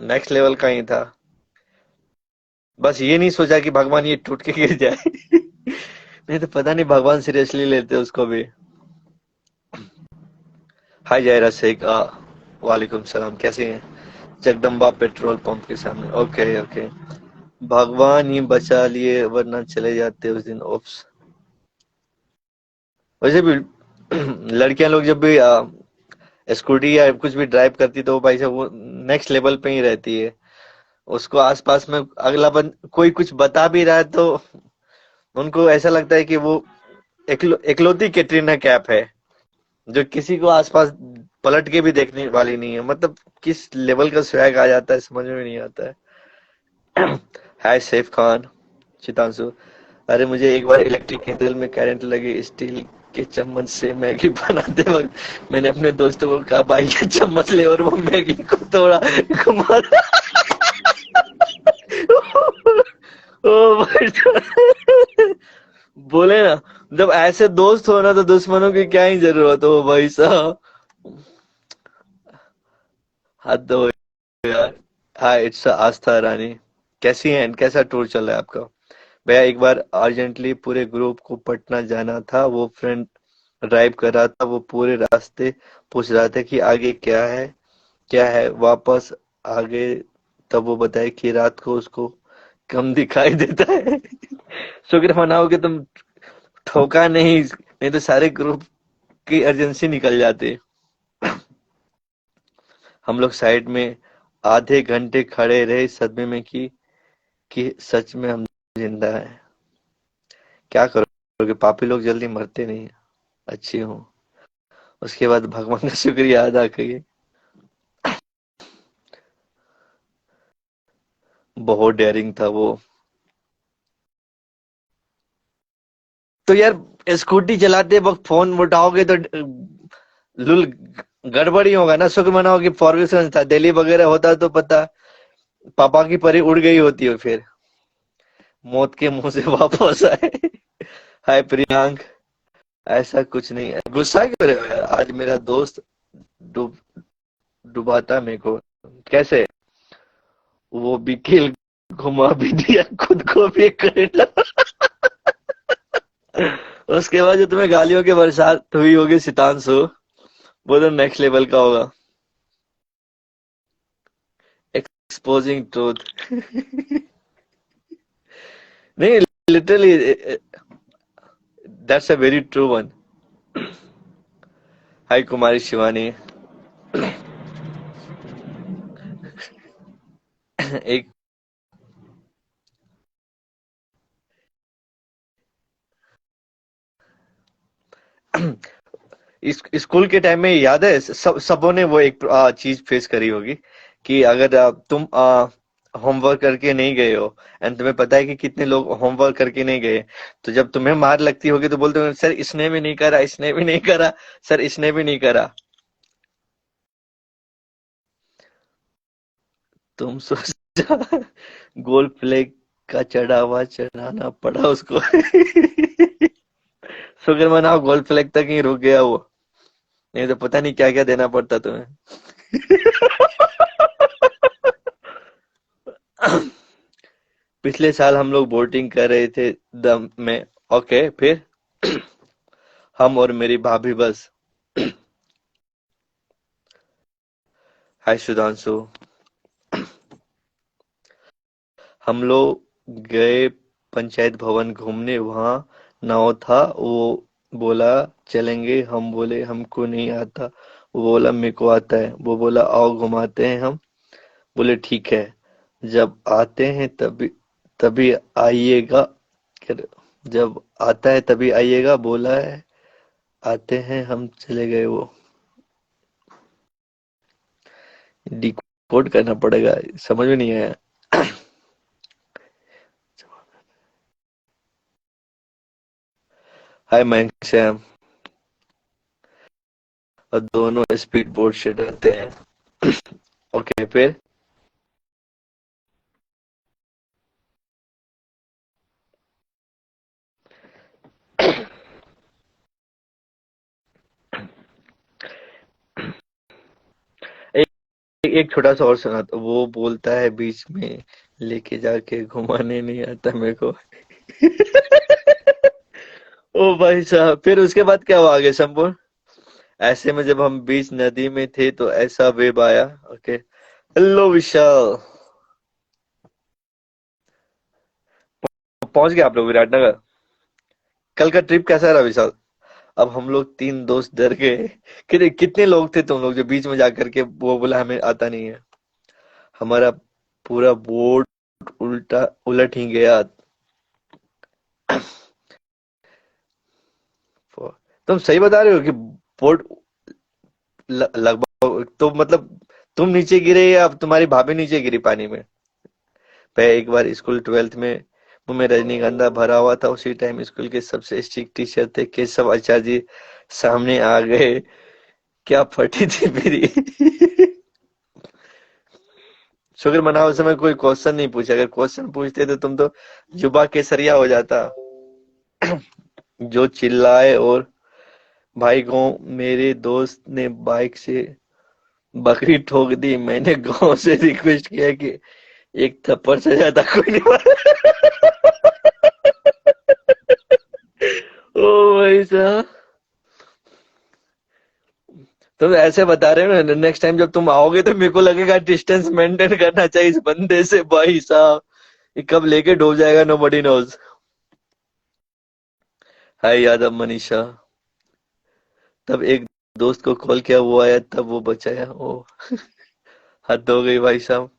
Speaker 1: नेक्स्ट लेवल का ही था। बस ये नहीं सोचा कि भगवान ये टूट के गिर जाए। नहीं तो पता नहीं भगवान सीरियसली लेते उसको भी। हाय जयरा शेख, वालेकुम सलाम, कैसे हैं? जगदम्बा पेट्रोल पंप के सामने, ओके ओके। भगवान ही बचा लिए वरना चले जाते उस दिन। ओप्स। वैसे भी लड़कियां लोग जब भी स्कूटी या कुछ भी ड्राइव करती तो भाई साहब वो नेक्स्ट लेवल पे ही रहती है। उसको आसपास में अगला कोई कुछ बता भी रहा है तो उनको ऐसा लगता है कि वो इकलौती कैटरीना कैफ है जो किसी को आसपास पलट के भी देखने वाली नहीं है। मतलब किस लेवल का स्वैग आ जाता है समझ में नहीं आता है। हाय सैफ खान, चितांशु। अरे मुझे एक बार इलेक्ट्रिक केटल में करंट लगे, स्टील के चम्मच से मैगी बनाते वक्त मैंने अपने दोस्तों को कहा भाई ये चम्मच ले, और वो मैगी को थोड़ा घुमा। ओ भाई साहब। बोले ना, जब ऐसे दोस्त हो ना तो दुश्मनों की क्या ही जरूरत हो भाई साहब। हाथ दो यार। हाय इट्स आस्था रानी, कैसी हैं? कैसा टूर चल रहा है आपका? भैया एक बार अर्जेंटली पूरे ग्रुप को पटना जाना था, वो फ्रेंड ड्राइव कर रहा था, वो पूरे रास्ते पूछ रहा था कि आगे क्या है वापस आगे। तब वो बताए कि रात को उसको कम दिखाई देता है। शुक्र मनाओ कि तुम ठोका नहीं तो सारे ग्रुप की अर्जेंसी निकल जाती। हम लोग साइड में आधे घंटे खड़े रहे सदमे में कि सच में हम जिंदा हैं। क्या करोगे, पापी लोग जल्दी मरते नहीं। अच्छी हूँ। उसके बाद भगवान का शुक्रिया अदा करिए। बहुत डेयरिंग था वो। तो यार स्कूटी चलाते वक्त फोन उठाओगे तो लुल गड़बड़ ही होगा ना। शुक्र मनाओ कि फॉर्गूसन था, दिल्ली वगैरह होता तो पता पापा की परी उड़ गई होती है फिर मौत के मुंह से वापस आए। हाय प्रियांक। ऐसा कुछ नहीं है, गुस्सा क्यों रहे हो यार? आज मेरा दोस्त डूब डुबाता मेरे को। कैसे? वो भी खेल घुमा भी दिया, खुद को भी कर। उसके बाद जो तुम्हें गालियों की बरसात हुई होगी सितांशु, वो तो नेक्स्ट लेवल का होगा। Exposing truth. नहीं, literally that's a very true one. Hi Kumari Shivani. एक स्कूल के टाइम में याद है सबों ने वो एक चीज फेस करी होगी कि अगर तुम होमवर्क करके नहीं गए हो एंड तुम्हें पता है कि कितने लोग होमवर्क करके नहीं गए, तो जब तुम्हें मार लगती होगी तो बोलते हो सर इसने भी नहीं करा, इसने भी नहीं करा, सर इसने भी नहीं करा। तुम सोचा गोल्ड फ्लैग का चढ़ावा चढ़ाना पड़ा उसको। शुक्र मनाओ गोल्ड फ्लैग तक ही रुक गया वो, नहीं तो पता नहीं क्या क्या देना पड़ता तुम्हें। पिछले साल हम लोग बोटिंग कर रहे थे दम में। ओके फिर? हम और मेरी भाभी बस। हाय सुधांशु। हम लोग गए पंचायत भवन घूमने, वहां नाव था, वो बोला चलेंगे, हम बोले हमको नहीं आता, वो बोला मेरे को आता है, वो बोला आओ घुमाते हैं, हम बोले ठीक है, जब आते हैं तभी तभी आइएगा। जब आता है तभी आइएगा बोला है, आते हैं हम चले गए वो। डिकोड करना पड़ेगा, समझ में नहीं आया। हाय मयंक सैम। और दोनों स्पीड बोट से डरते हैं। ओके फिर? एक छोटा सा और सुना, तो वो बोलता है बीच में, लेके जाके घुमाने नहीं आता मेरे को। ओ भाई साहब, फिर उसके बाद क्या हुआ आगे संपूर्ण? ऐसे में जब हम बीच नदी में थे तो ऐसा वेव आया। ओके, हेलो विशाल, पहुंच गए आप लोग विराटनगर? कल का ट्रिप कैसा रहा विशाल? अब हम लोग तीन दोस्त डर गए। कितने लोग थे तुम लोग जो बीच में जाकर के वो बोला हमें आता नहीं है? हमारा पूरा बोर्ड उल्टा उलट ही गया। तुम सही बता रहे हो कि बोर्ड लगभग तो मतलब तुम नीचे गिरे या तुम्हारी भाभी नीचे गिरी पानी में? एक बार स्कूल 12th में मुंह में रजनीगंधा भरा हुआ था, उसी टाइम स्कूल के सबसे स्ट्रिक्ट टीचर थे केशव आचार्य जी, सामने आ गए। क्या फटी थी मेरी। शुक्र मनाओ उस समय कोई क्वेश्चन नहीं पूछा, अगर क्वेश्चन पूछते तो तुम तो जुबा केसरिया हो जाता। जो चिल्लाए, और भाई गाँव मेरे दोस्त ने बाइक से बकरी ठोक दी। मैंने गांव से रिक्वेस्ट किया कि एक थप्पड़ से ज्यादा कोई नहीं मारा। ओ भाई साहब, तुम ऐसे बता रहे हो ना, नेक्स्ट टाइम जब तुम आओगे तो मेरे को लगेगा डिस्टेंस मेंटेन करना चाहिए इस बंदे से। भाई साहब, ये कब लेके डूब जाएगा, नो बडी नोज। हाय यादव मनीषा, तब एक दोस्त को कॉल किया, वो आया तब वो बचाया। ओ हद हो गई भाई साहब।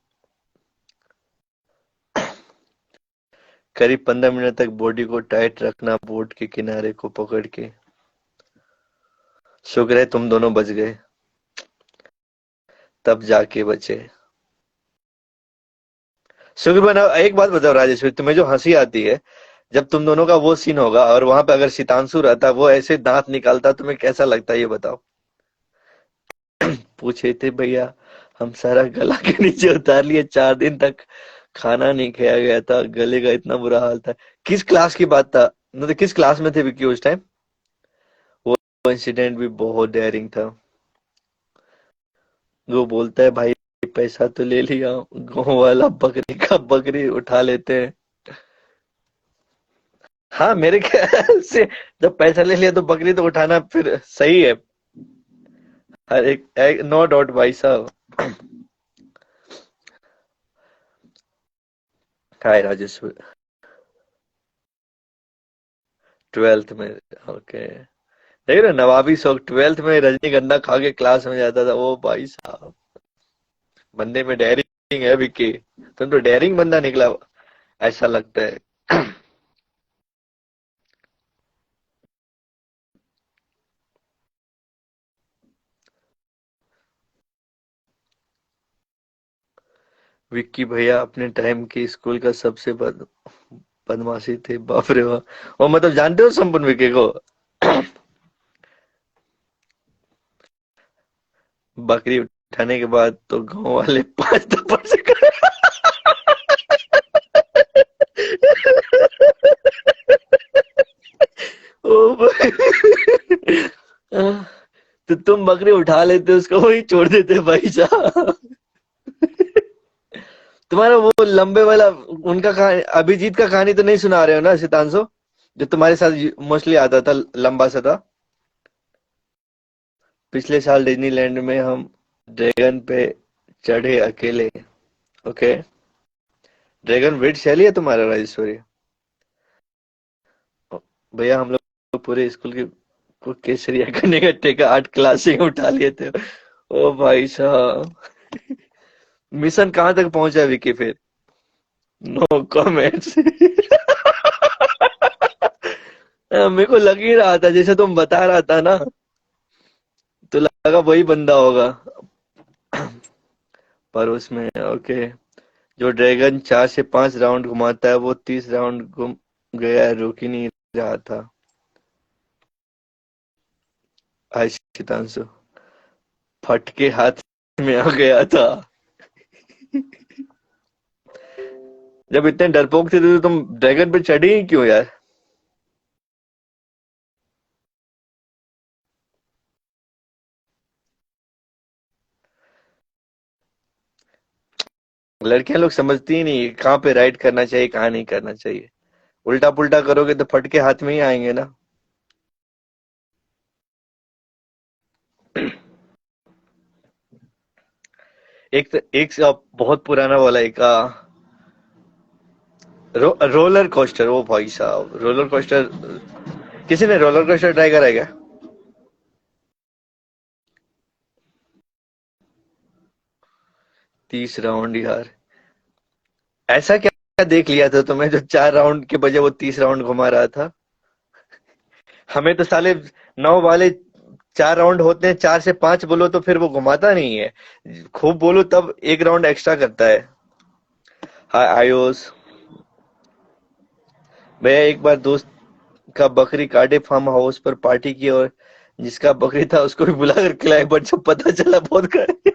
Speaker 1: करीब 15 मिनट तक बॉडी को टाइट रखना, बोट के किनारे को पकड़ के। शुक्र है तुम दोनों बच गए, तब जाके बचे। शुक्र बना। एक बात बताओ राजेश्वरी, तुम्हें जो हंसी आती है जब तुम दोनों का वो सीन होगा और वहां पे अगर शीतांशु रहता, वो ऐसे दांत निकालता, तुम्हें कैसा लगता है ये बताओ? पूछे थे भैया, हम सारा गला के नीचे उतार लिए, 4 दिन तक खाना नहीं खाया गया था, गले का इतना बुरा हाल था। किस क्लास की बात था, मतलब किस क्लास में थे विक्की उस टाइम? वो इंसिडेंट भी बहुत डेयरिंग था। वो बोलता है भाई पैसा तो ले लिया, गाँव वाला बकरी का बकरी उठा लेते हैं। हाँ, मेरे ख्याल से जब पैसा ले लिया तो बकरी तो उठाना फिर सही है। हर एक नो डाउट भाई साहब। हाय राजेश्वर, 12th में। ओके, देख रहे हो, नवाबी शौक 12th में रजनीगंधा खा के क्लास में जाता था। ओ भाई साहब, बंदे में डेयरिंग है विक्की, तुम तो डेयरिंग बंदा निकला, ऐसा लगता है। विक्की भैया अपने टाइम के स्कूल का सबसे बदमाशी थे, बाप रे बाप। और मतलब जानते हो संपन्न विक्की को? बकरी उठाने के बाद तो गांव वाले 5 थप्पड़ से ओ भाई। तो तुम बकरी उठा लेते, उसको वही छोड़ देते भाई साहब। तुम्हारा वो लंबे वाला उनका कहानी, अभिजीत का कहानी तो नहीं सुना रहे हो ना सितांशु, जो तुम्हारे साथ मोस्टली आता था, लंबा सा था? पिछले साल डिज्नीलैंड में हम ड्रैगन पे चढ़े अकेले। ओके, ड्रैगन वेट शैली है तुम्हारा राजेश्वरी? भैया हम लोग पूरे स्कूल के को केसरिया करने का ठेका 8 क्लास से उठा लिए थे। ओ भाई साहब, मिशन कहाँ तक पहुंचा विकी फिर? No comments. मेरे को लग ही रहा था जैसे तुम बता रहा था ना, तो लगा वही बंदा होगा। पर उसमें ओके, जो ड्रैगन 4 से 5 राउंड घुमाता है, वो 30 राउंड घूम गया, रुक ही नहीं रहा था। आशितांशु, फटके हाथ में आ गया था। जब इतने डरपोक थे तो तुम ड्रैगन पे चढ़ी ही क्यों यार? लड़कियां लोग समझती ही नहीं कहाँ पे राइड करना चाहिए कहाँ नहीं करना चाहिए। उल्टा पुल्टा करोगे तो फटके हाथ में ही आएंगे ना। एक बहुत पुराना वाला एक रोलर कोस्टर। ओ भाई साहब, रोलर कोस्टर, किसी ने रोलर कोस्टर ट्राई करा है क्या? 30 राउंड यार, ऐसा क्या देख लिया था तुम्हें जो 4 राउंड के बजाय वो 30 राउंड घुमा रहा था? हमें तो साले 9 वाले 4 राउंड होते हैं, 4 से 5 बोलो तो फिर वो घुमाता नहीं है, खूब बोलो तब 1 राउंड एक्स्ट्रा करता है। हाय आयुष भैया, एक बार दोस्त का बकरी काटे फार्म हाउस पर पार्टी की, और जिसका बकरी था उसको भी बुलाकर खिलाए, बट जब पता चला बहुत खाए।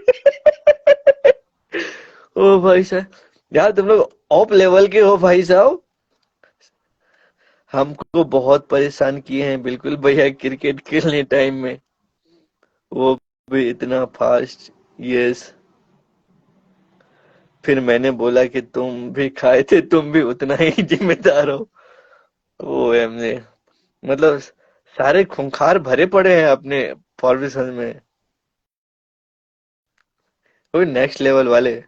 Speaker 1: ओ भाई साहब यार, तुम लोग ऑप लेवल के हो भाई साहब, हमको बहुत परेशान किए हैं बिल्कुल भैया क्रिकेट खेलने टाइम में, वो भी इतना फास्ट। यस, फिर मैंने बोला कि तुम भी खाए थे, तुम भी उतना ही जिम्मेदार हो। ओ एमने, मतलब सारे खूंखार भरे पड़े हैं अपने फॉर्मेशन में, कोई नेक्स्ट लेवल वाले।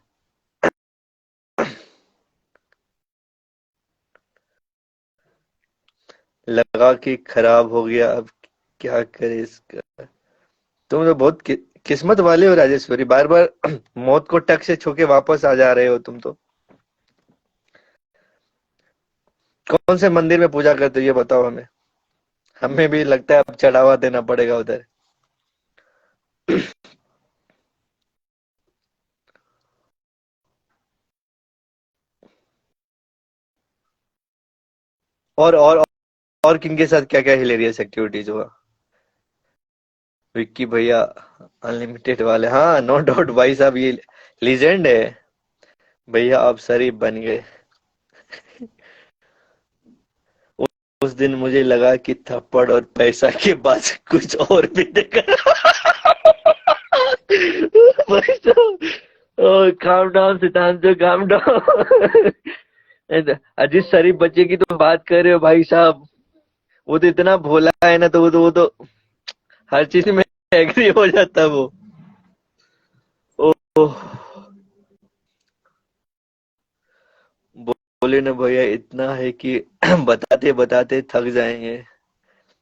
Speaker 1: लगा कि खराब हो गया, अब क्या करे इसका। तुम तो बहुत किस्मत वाले हो राजेश्वरी, बार बार मौत को टक से छू के वापस आ जा रहे हो तुम तो। कौन से मंदिर में पूजा करते हो ये बताओ हमें, हमें भी लगता है अब चढ़ावा देना पड़ेगा उधर। और किनके साथ क्या क्या हिलेरियस एक्टिविटीज हुआ? विक्की भैया अनलिमिटेड वाले, हाँ नो डाउट भाई साहब, ये लीजेंड है। भैया आप शरीफ बन गए। उस दिन मुझे लगा कि थप्पड़ और पैसा के बाद कुछ और भी देखा। भाई साहब, काम डाउन सिद्धांत, काम डाउन। जिस शरीफ बच्चे की तो बात कर रहे हो भाई साहब, वो तो इतना भोला है ना, तो वो तो हर चीज में एग्री हो जाता है वो। ओह, बोले ना भैया इतना है कि बताते बताते थक जाएंगे।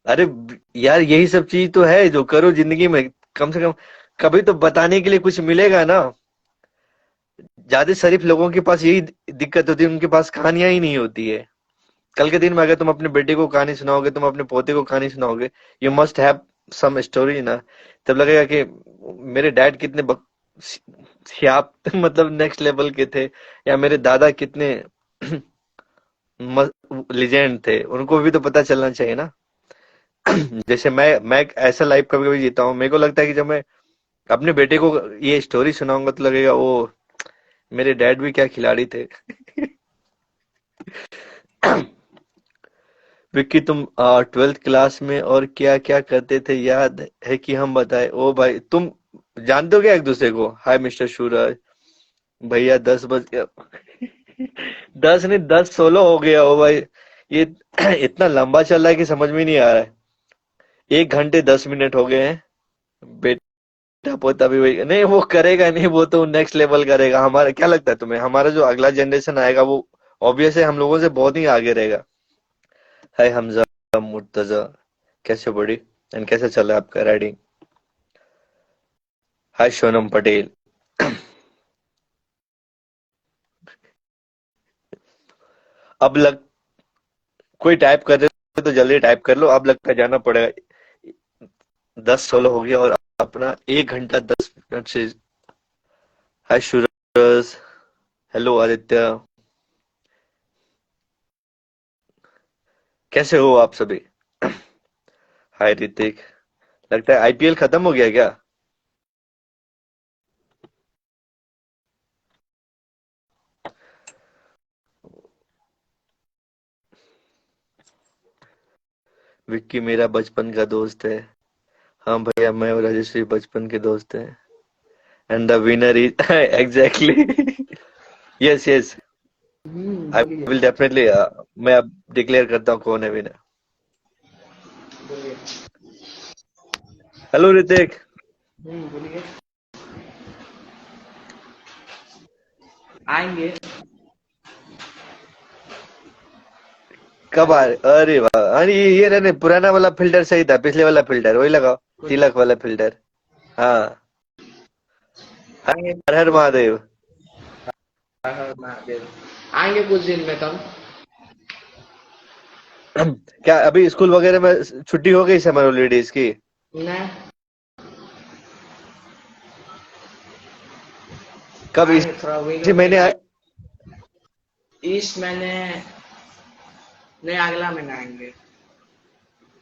Speaker 1: अरे यार, यही सब चीज तो है जो करो जिंदगी में, कम से कम कभी तो बताने के लिए कुछ मिलेगा ना। ज्यादा शरीफ लोगों के पास यही दिक्कत होती है, उनके पास कहानियां ही नहीं होती है। कल के दिन में अगर तुम अपने बेटे को कहानी सुनाओगे, तुम अपने पोते को कहानी सुनाओगे, you must have some story ना, तब लगेगा कि मेरे डैड कितने सियाप मतलब नेक्स्ट लेवल के थे, या मेरे दादा कितने लिजेंड थे, उनको भी तो पता चलना चाहिए ना। जैसे मैं एक ऐसा लाइफ कभी कभी जीता हूँ, मेरे को लगता है कि जब मैं अपने बेटे को ये स्टोरी सुनाऊंगा तो लगेगा ओ, मेरे डैड भी क्या खिलाड़ी थे। विक्की, तुम 12th क्लास में और क्या क्या करते थे याद है कि हम बताए? ओ भाई, तुम जानते हो क्या एक दूसरे को? हाय मिस्टर सूरज भैया, 10 बज गया। 10 नहीं, 10 16 हो गया हो भाई, ये इतना लंबा चल रहा है कि समझ में नहीं आ रहा है। 1 घंटे 10 मिनट हो गए हैं। बेटा पोता भी वही नहीं, वो करेगा नहीं, वो तो नेक्स्ट लेवल करेगा। हमारा क्या लगता है तुम्हें, हमारा जो अगला जनरेशन आएगा वो ऑब्वियस है हम लोगों से बहुत ही आगे रहेगा। हाय हमजा मुर्तजा, कैसे बड़ी, एंड कैसे चल रहा है आपका राइडिंग? हाय सोनम पटेल। अब लग कोई टाइप कर रहे हो तो जल्दी टाइप कर लो, अब लगता है जाना पड़ेगा। 10 16 हो गया और अपना 1 घंटा 10 मिनट से। हाय सूरज, हेलो आदित्य, कैसे हो आप सभी? हाय ऋतिक, लगता है आईपीएल खत्म हो गया क्या? विक्की मेरा बचपन का दोस्त है। हाँ भैया, मैं और राजेश्वरी बचपन के दोस्त हैं, and the winner is exactly. Yes yes, I
Speaker 3: बोलिए
Speaker 1: विल डेफिनेटली। मैं अब डिक्लेयर करता हूँ कौन है विनर।
Speaker 3: बोलिए।
Speaker 1: हेलो ऋतिक।
Speaker 3: बोलिए। आएंगे।
Speaker 1: कब आ
Speaker 3: हेलो।
Speaker 1: रहे? अरे वाह, अरे ये रहने पुराना वाला फिल्टर सही था, पिछले वाला फिल्टर वही लगाओ,
Speaker 3: कुछ
Speaker 1: तिलक वाला फिल्टर। हाँ।
Speaker 3: आएंगे।
Speaker 1: हर हर महादेव।
Speaker 3: हर हर महादेव। आएंगे कुछ दिन में तब।
Speaker 1: क्या अभी स्कूल वगैरह में छुट्टी हो गई समर हॉलीडेज की?
Speaker 3: नहीं।
Speaker 1: कब,
Speaker 3: आएंगे थोड़ा वीक
Speaker 1: इसी
Speaker 3: होके
Speaker 1: महीने
Speaker 3: ना।
Speaker 1: आए?
Speaker 3: इस महीने नहीं, अगला महीना आएंगे।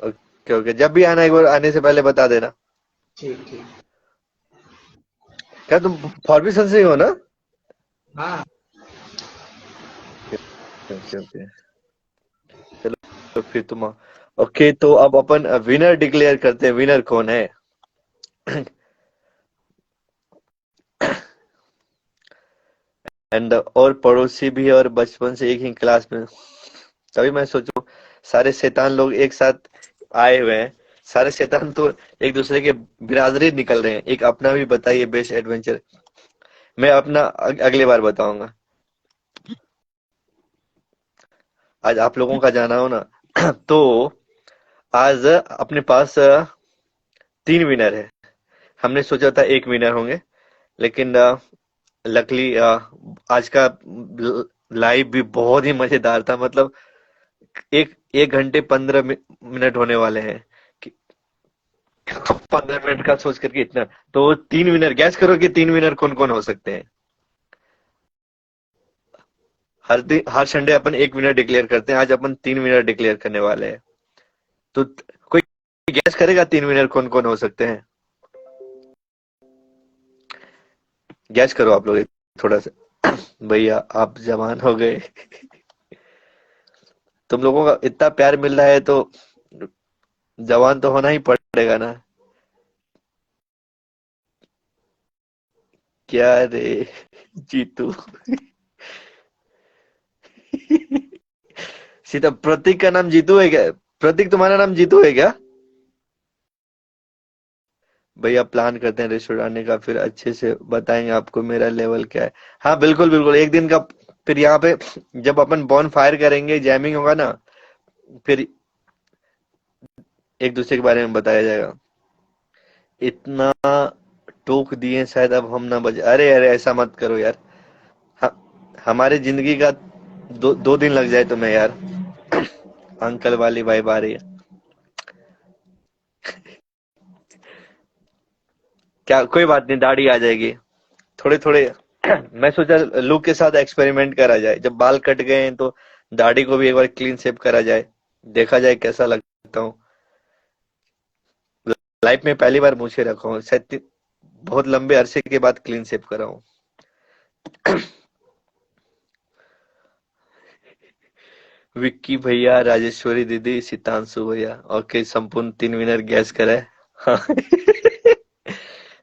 Speaker 1: ओके ओके, जब भी आना एक बार आने से पहले बता देना।
Speaker 3: ठीक ठीक।
Speaker 1: क्या तुम फॉर्मेशन से ही हो ना?
Speaker 3: हाँ।
Speaker 1: ओके ओके, चलो तो फिर तुम ओके, तो अब अपन विनर डिक्लेयर करते हैं, विनर कौन है? एंड और पड़ोसी भी है और बचपन से एक ही क्लास में, तभी मैं सोचूं सारे शैतान लोग एक साथ आए हुए हैं। सारे शैतान तो एक दूसरे के बिरादरी निकल रहे हैं। एक अपना भी बताइए बेस्ट एडवेंचर। मैं अपना अगले बार बताऊंगा। आज आप लोगों का जाना हो ना। तो आज अपने पास 3 विनर है। हमने सोचा था एक विनर होंगे, लेकिन लकली आज का लाइव भी बहुत ही मजेदार था। मतलब एक 1 घंटे 15 मिनट होने वाले हैं कि 15 मिनट का सोच करके इतना। तो 3 विनर, गैस करो कि 3 विनर कौन कौन हो सकते हैं। हर दिन हर संडे अपन एक विनर डिक्लेयर करते हैं, आज अपन 3 विनर डिक्लेयर करने वाले हैं। तो कोई गैस करेगा 3 विनर कौन कौन हो सकते हैं? गैस करो आप लोग थोड़ा सा। भैया आप जवान हो गए। तुम लोगों का इतना प्यार मिल रहा है तो जवान तो होना ही पड़ेगा ना। क्या रे जीतू। सीता, प्रतीक का नाम जीतू है क्या? प्रतीक तुम्हारा नाम जीतू है क्या? भैया प्लान करते हैं रेस्टोरेंट आने का, फिर अच्छे से बताएंगे आपको मेरा लेवल क्या है। हाँ बिल्कुल बिल्कुल, एक दिन का। फिर यहाँ पे जब अपन बॉन फायर करेंगे, जैमिंग होगा ना, फिर एक दूसरे के बारे में बताया जाएगा। इतना टोक दिए शायद अब हम ना बच। अरे अरे ऐसा मत करो यार। ह- हमारे जिंदगी का 2 दिन लग जाए तुम्हें यार। अंकल वाली वाइब आ रही है क्या? कोई बात नहीं, दाढ़ी आ जाएगी थोड़े थोड़े। मैं सोचा लुक के साथ एक्सपेरिमेंट करा जाए, जब बाल कट गए हैं तो दाढ़ी को भी एक बार क्लीन शेप करा जाए, देखा जाए कैसा लगता हूँ। लाइफ में पहली बार मूछें रखा हूँ शायद, बहुत लंबे अरसे के बाद क्लीन शेप करा हूँ। विक्की भैया, राजेश्वरी दीदी, सितांशु भैया। ओके, संपूर्ण 3 विनर गैस करे। हाँ।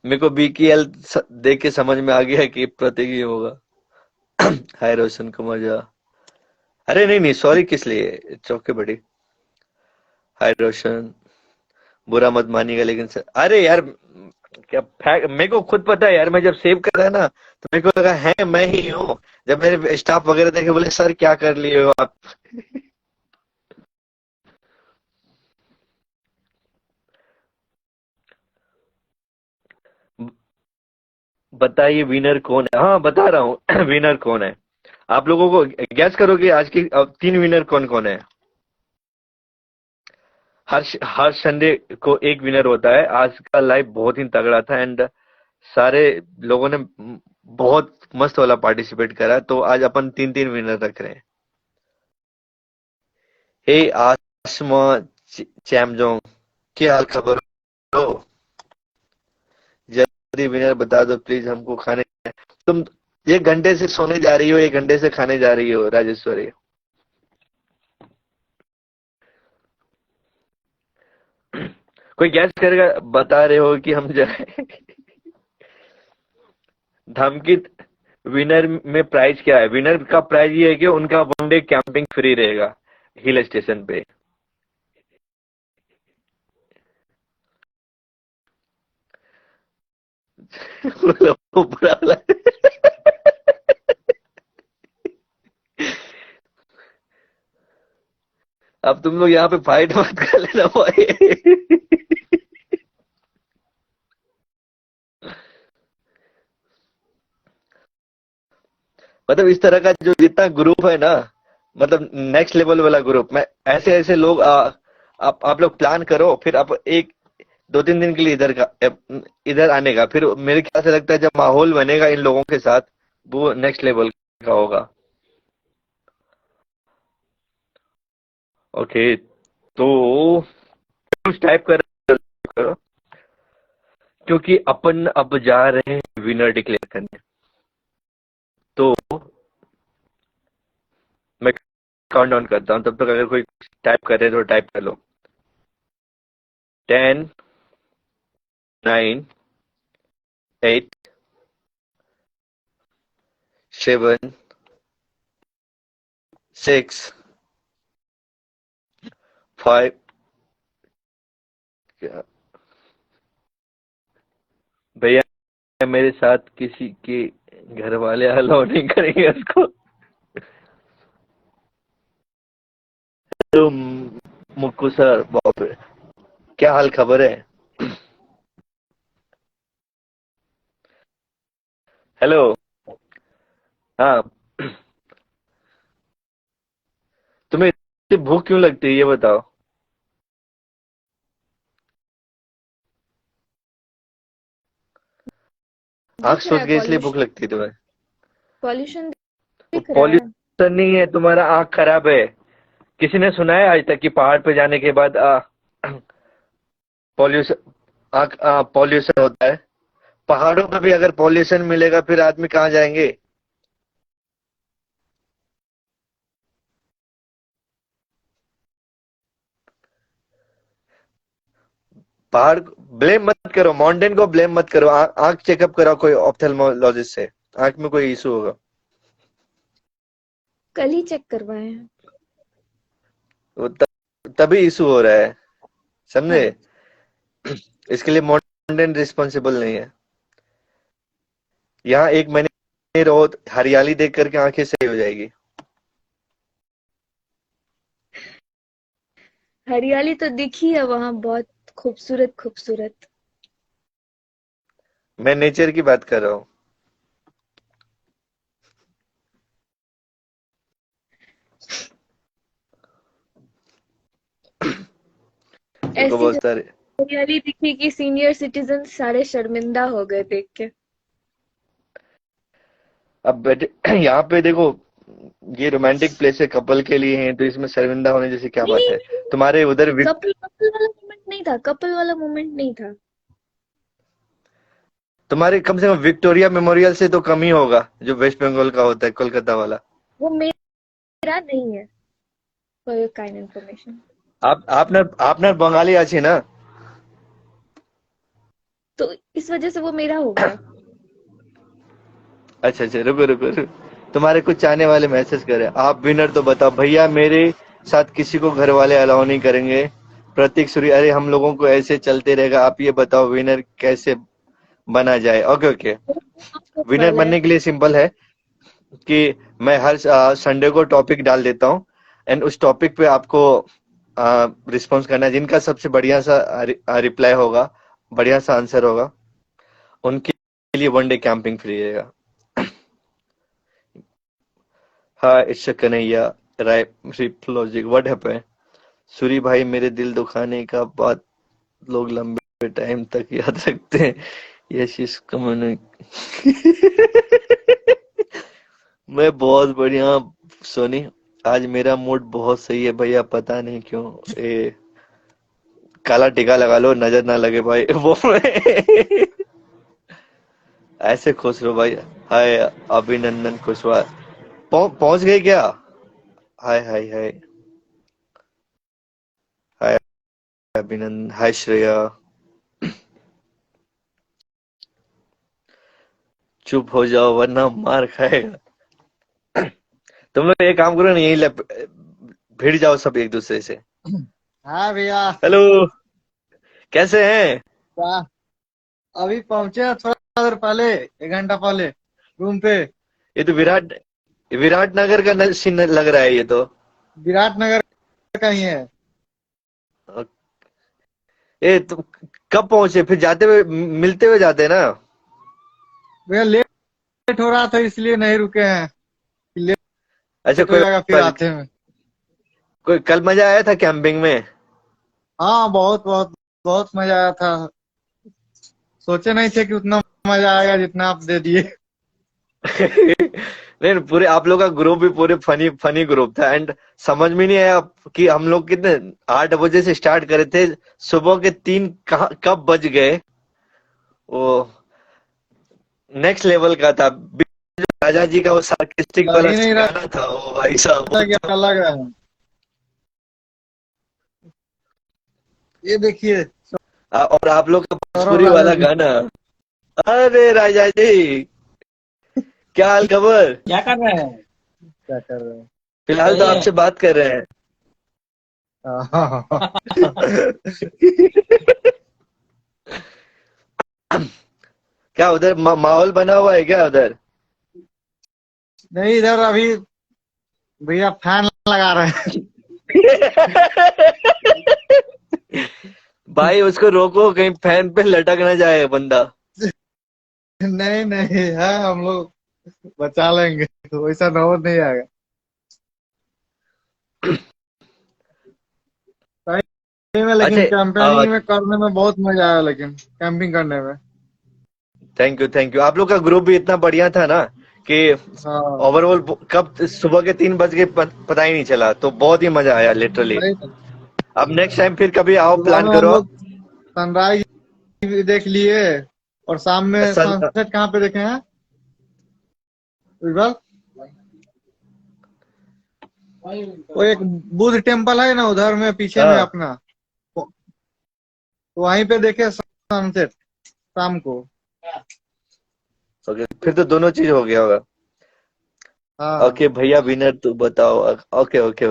Speaker 1: मेरे को बीकीएल देख के समझ में आ गया कि प्रतीक ही होगा। हाय रोशन कुमार झा। अरे नहीं नहीं, सॉरी किस लिए, चौके बड़ी। हाय रोशन, बुरा मत मानिएगा लेकिन सर, अरे यार क्या फैक्ट, मेरे को खुद पता है यार। मैं जब सेव कर रहा ना तो मेरे को लगा है मैं ही हूँ। जब मेरे स्टाफ वगैरह देखे बोले सर क्या कर लिए हो आप। बताइए विनर कौन है? हाँ बता रहा हूँ। विनर कौन है, आप लोगों को गैस करोगे आज की 3 विनर कौन कौन है। हर संडे को एक विनर होता है। आज का लाइव बहुत ही तगड़ा था एंड सारे लोगों ने बहुत मस्त वाला पार्टिसिपेट करा, तो आज अपन 3-3 विनर रख रहे हैं। हे आसमा चैमजोंग, क्या हाल खबर हो? जल्दी विनर बता दो प्लीज, हमको खाने। तुम 1 घंटे से सोने जा रही हो, 1 घंटे से खाने जा रही हो राजेश्वरी। कोई गैस करेगा, बता रहे हो कि हम जो है धमकी विनर में प्राइज क्या है? विनर का प्राइज ये है कि उनका 1 डे कैंपिंग फ्री रहेगा हिल स्टेशन पे। वो बुरा वाला। अब तुम लोग यहाँ पे फाइट मत कर लेना भाई। मतलब इस तरह का जो जितना ग्रुप है ना, मतलब नेक्स्ट लेवल वाला ग्रुप में ऐसे ऐसे लोग आप लोग प्लान करो, फिर आप एक 2-3 दिन के लिए इधर आने का, फिर मेरे ख्याल से लगता है जब माहौल बनेगा इन लोगों के साथ, वो नेक्स्ट लेवल का होगा। ओके, तो कुछ टाइप करो, क्योंकि अपन अब जा रहे हैं विनर डिक्लेयर करने। तो मैं काउंट डाउन करता हूँ, तब तक अगर कोई टाइप कर रहे हैं तो टाइप कर लो। 10, 9, 8, 7, 6, 5। भैया मेरे साथ किसी के घर वाले अलाउ नहीं करेंगे उसको। तो मुक्कू सर, बाप रे, क्या हाल खबर है? हेलो। हाँ, तुम्हें इतनी भूख क्यों लगती है ये बताओ? आंख
Speaker 4: दिख रहा
Speaker 1: सूज
Speaker 4: है
Speaker 1: गई इसलिए भूख
Speaker 4: पॉल्यूशन।
Speaker 1: लगती है तुम्हें?
Speaker 4: पॉल्यूशन
Speaker 1: वो
Speaker 4: दिख रहा है।
Speaker 1: पॉल्यूशन नहीं है, तुम्हारा आंख खराब है। किसी ने सुना है आज तक कि पहाड़ पे जाने के बाद पॉल्यूशन आंख पॉल्यूशन होता है? पहाड़ों पे भी अगर पॉल्यूशन मिलेगा फिर आदमी कहाँ जाएंगे? पहाड़ ब्लेम मत करो, माउंटेन को ब्लेम मत करो। आंख चेकअप कराओ कोई ऑप्थेल्मोलॉजिस्ट से, आंख में कोई इशू होगा।
Speaker 4: कल ही चेक करवाए हैं।
Speaker 1: वो तभी इशू हो रहा है, समझे?
Speaker 4: हाँ।
Speaker 1: इसके लिए माउंटेन रिस्पॉन्सिबल नहीं है। यहाँ 1 महीने रहो, हरियाली देख करके आंखें सही हो जाएगी।
Speaker 4: हरियाली तो दिखी है वहां, बहुत खूबसूरत खूबसूरत।
Speaker 1: मैं नेचर की बात कर रहा हूँ। देखो
Speaker 4: ऐसी
Speaker 1: बहुत सारे।
Speaker 4: हरियाली दिखी कि सीनियर सिटीजन सारे शर्मिंदा हो गए देख के।
Speaker 1: अब बैठे यहाँ पे देखो, ये रोमांटिक प्लेस है, कपल के लिए है, तो इसमें शर्मिंदा होने जैसी क्या
Speaker 4: नहीं
Speaker 1: बात
Speaker 4: नहीं
Speaker 1: है?
Speaker 4: नहीं,
Speaker 1: तुम्हारे उधर
Speaker 4: कपल कपल वाला मोमेंट नहीं था, कपल वाला मोमेंट नहीं था।
Speaker 1: तुम्हारे कम से कम विक्टोरिया मेमोरियल से तो कम ही होगा, जो वेस्ट बंगाल का होता है, कोलकाता वाला।
Speaker 4: वो मेरा नहीं है, फॉर योर काइंड इन्फॉर्मेशन।
Speaker 1: আপনার बंगाली আছে ना?
Speaker 4: तो इस वजह से वो मेरा हो गया।
Speaker 1: अच्छा अच्छा, रुको रुको रुको, तुम्हारे कुछ चाहने वाले मैसेज करे, आप विनर तो बताओ भैया, मेरे साथ किसी को घर वाले अलाउ नहीं करेंगे। प्रतीक सूर्य, अरे हम लोगों को ऐसे चलते रहेगा, आप ये बताओ विनर कैसे बना जाए? Okay okay. विनर
Speaker 4: वाला है।
Speaker 1: बनने के लिए सिंपल है कि मैं हर संडे को टॉपिक डाल देता हूँ, एंड उस टॉपिक पे आपको रिस्पॉन्स करना है। जिनका सबसे बढ़िया सा रिप्लाई होगा, बढ़िया सा आंसर होगा, उनके लिए 1 डे कैंपिंग फ्री रहेगा। हाँ, it's Kanhaiya Rai logic, what happened? Sorry भाई, मेरे दिल दुखाने का बात लोग लंबे टाइम तक याद रखते हैं। यस इस कम्युनिक। मैं बहुत बढ़िया सोनी, आज मेरा मूड बहुत सही है भैया, पता नहीं क्यों। ए काला टीका लगा लो, नजर ना लगे भाई वो ऐसे खुश रहो भाई। हाय अभिनंदन कुशवाहा, पहुंच गए क्या? हाय हाय हाय। हाय अभिनंदन, हाय श्रेया। चुप हो जाओ वरना मार खाएगा। तुम लोग एक काम करो ना, यही भिड़ जाओ सब एक दूसरे से।
Speaker 5: हाँ भैया।
Speaker 1: हेलो, कैसे हैं?
Speaker 5: क्या? अभी पहुंचे हैं थोड़ा देर पहले, 1 घंटा पहले रूम पे।
Speaker 1: ये तो विराट नगर का सीन लग रहा है ये तो।
Speaker 5: विराटनगर का ही है।
Speaker 1: ए तुम कब पहुंचे? फिर जाते हुए मिलते हुए जाते ना।
Speaker 5: भैया लेट हो रहा था इसलिए नहीं रुके हैं।
Speaker 1: अच्छा,
Speaker 5: लेट हो जाएगा फिर आते हैं।
Speaker 1: कोई कल मजा आया था कैंपिंग में?
Speaker 5: हाँ बहुत बहुत बहुत मजा आया था। सोचे नहीं थे कि उतना मजा आएगा जितना आप दे दिए।
Speaker 1: नहीं, पूरे आप लोग का ग्रुप भी पूरे फनी फनी ग्रुप था। एंड समझ में नहीं आया कि हम लोग कितने 8 बजे से स्टार्ट करे थे, सुबह के 3 कब बज गए। वो नेक्स्ट लेवल का था। राजा जी का वो सार्केस्टिक
Speaker 5: लग
Speaker 1: वाला
Speaker 5: ही नहीं
Speaker 1: गाना था, वो भाई साहब वो तो।
Speaker 5: रहा लग रहा है। ये देखिए
Speaker 1: और आप लोग का
Speaker 5: सौरभ
Speaker 1: भोजपुरी
Speaker 5: राजा
Speaker 1: वाला
Speaker 5: जी।
Speaker 1: गाना। अरे राजा जी, क्या हाल खबर?
Speaker 3: क्या कर रहे हैं?
Speaker 5: क्या कर रहे हैं?
Speaker 1: फिलहाल तो आपसे बात कर रहे हैं।
Speaker 5: हाँ।
Speaker 1: क्या उधर माहौल बना हुआ है क्या उधर?
Speaker 5: नहीं इधर अभी भैया फैन लगा रहे हैं।
Speaker 1: भाई उसको रोको, कहीं फैन पे लटक ना जाए बंदा।
Speaker 5: नहीं नहीं है, हम लोग बचा लेंगे, तो वैसा नौबत नहीं आएगा। सही में लेकिन
Speaker 1: अच्छा,
Speaker 5: कैंपेनिंग में करने में बहुत मजा आया, लेकिन कैंपिंग करने में।
Speaker 1: Thank you. आप लोग का ग्रुप भी इतना बढ़िया था ना कि
Speaker 5: हाँ
Speaker 1: ओवरऑल कब सुबह के 3 बज गए पता ही नहीं चला। तो बहुत ही मजा आया लिटरली।
Speaker 5: वही तो।
Speaker 1: अब नेक्स्ट टाइम फिर कभी आओ,
Speaker 5: सुबह
Speaker 1: प्लान
Speaker 5: में हम
Speaker 1: करो।
Speaker 5: लोग सनराइज भी देख लिए, और शाम में
Speaker 1: सन
Speaker 5: सनसेट कहाँ पे देखे हैं उज्जवल? वो एक बुद्ध टेम्पल है ना उधर में, पीछे में
Speaker 1: हाँ,
Speaker 5: अपना, तो वहीं पे देखे सनसेट शाम को।
Speaker 1: ओके, फिर तो दोनों चीज हो गया होगा।
Speaker 5: हाँ
Speaker 1: ओके भैया, विनर तू बताओ। ओके ओके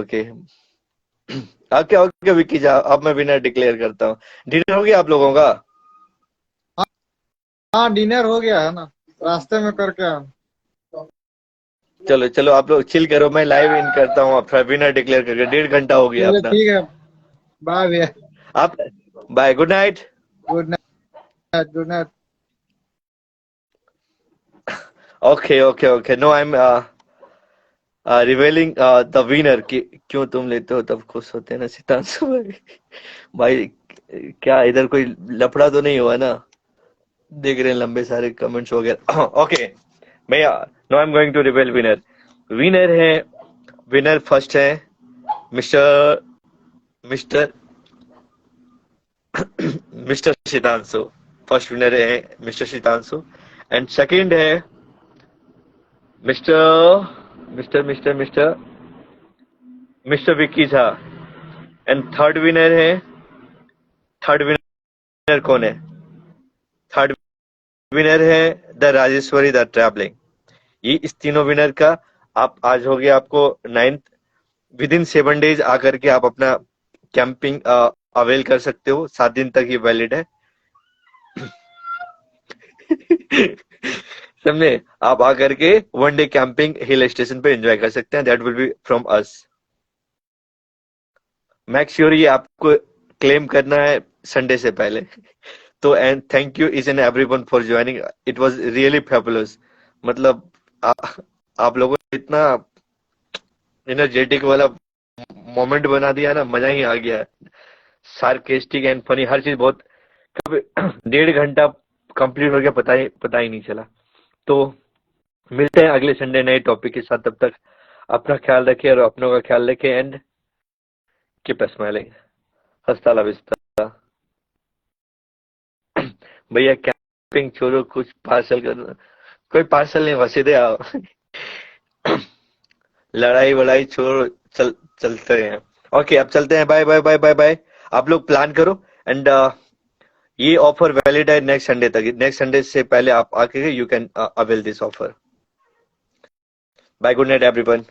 Speaker 1: विक्की जा, अब मैं विनर डिक्लेयर करता हूँ। डिनर हो गया आप लोगों का?
Speaker 5: हाँ डिनर हो गया है ना, रास्ते में करके आए।
Speaker 1: चलो चलो, आप लोग चिल करो, मैं लाइव इन करता हूँ। आप विनर डिक्लेयर करके 1.5 घंटा हो गया
Speaker 5: चलिए
Speaker 1: अपना।
Speaker 5: ठीक है, बाय भैया।
Speaker 1: आप bye, good night.
Speaker 5: Good night good night.
Speaker 1: Okay no, I am revealing the winner. क्यों तुम लेते हो तब खुश होते हैं ना सितांशु भाई। भाई क्या इधर कोई लफड़ा तो नहीं हुआ ना? देख रहे हैं लंबे सारे कमेंट्स वगैरह। ओके भैया, no I am going to reveal winner. Winner है, विनर फर्स्ट है mister mister mister Shitanshu. First winner है मिस्टर शीतांशु। एंड सेकंड है mister mister mister mister mister Vicky Jha. And third winner कौन है? थर्ड विनर है द राजेश्वरी द ट्रैवलिंग। ये इस तीनों विनर का आप आज हो गया आपको 9th। विद इन 7 डेज आकर के आप अपना कैंपिंग अवेल कर सकते हो। 7 दिन तक ये वैलिड है। समझे? आप आकर के 1 डे कैंपिंग हिल स्टेशन पे एंजॉय कर सकते हैं। That will be from us. Make sure ये आपको क्लेम करना है संडे से पहले। तो and thank you each and everyone for joining. It was really fabulous. मतलब आप लोगों ने इतना एनर्जेटिक वाला मोमेंट बना दिया ना, मजा ही आ गया। सार्केस्टिक एंड फनी हर चीज बहुत। कब 1.5 घंटा कंप्लीट हो गया पता ही नहीं चला। तो मिलते हैं अगले संडे नए टॉपिक के साथ। तब तक अपना ख्याल रखें और अपनों का ख्याल रखें। And keep smiling. हस्ता ला विस्ता। भैया कैंपिंग छोड़ो, कुछ पार्सल कर। कोई पार्सल नहीं, वसीदे आओ। लड़ाई वड़ाई छोड़ो, चलते हैं। ओके अब चलते हैं। Bye bye bye bye bye. आप लोग प्लान करो एंड ये ऑफर वैलिड है नेक्स्ट संडे तक। नेक्स्ट संडे से पहले आप आके you can avail this offer. Bye, good night everyone.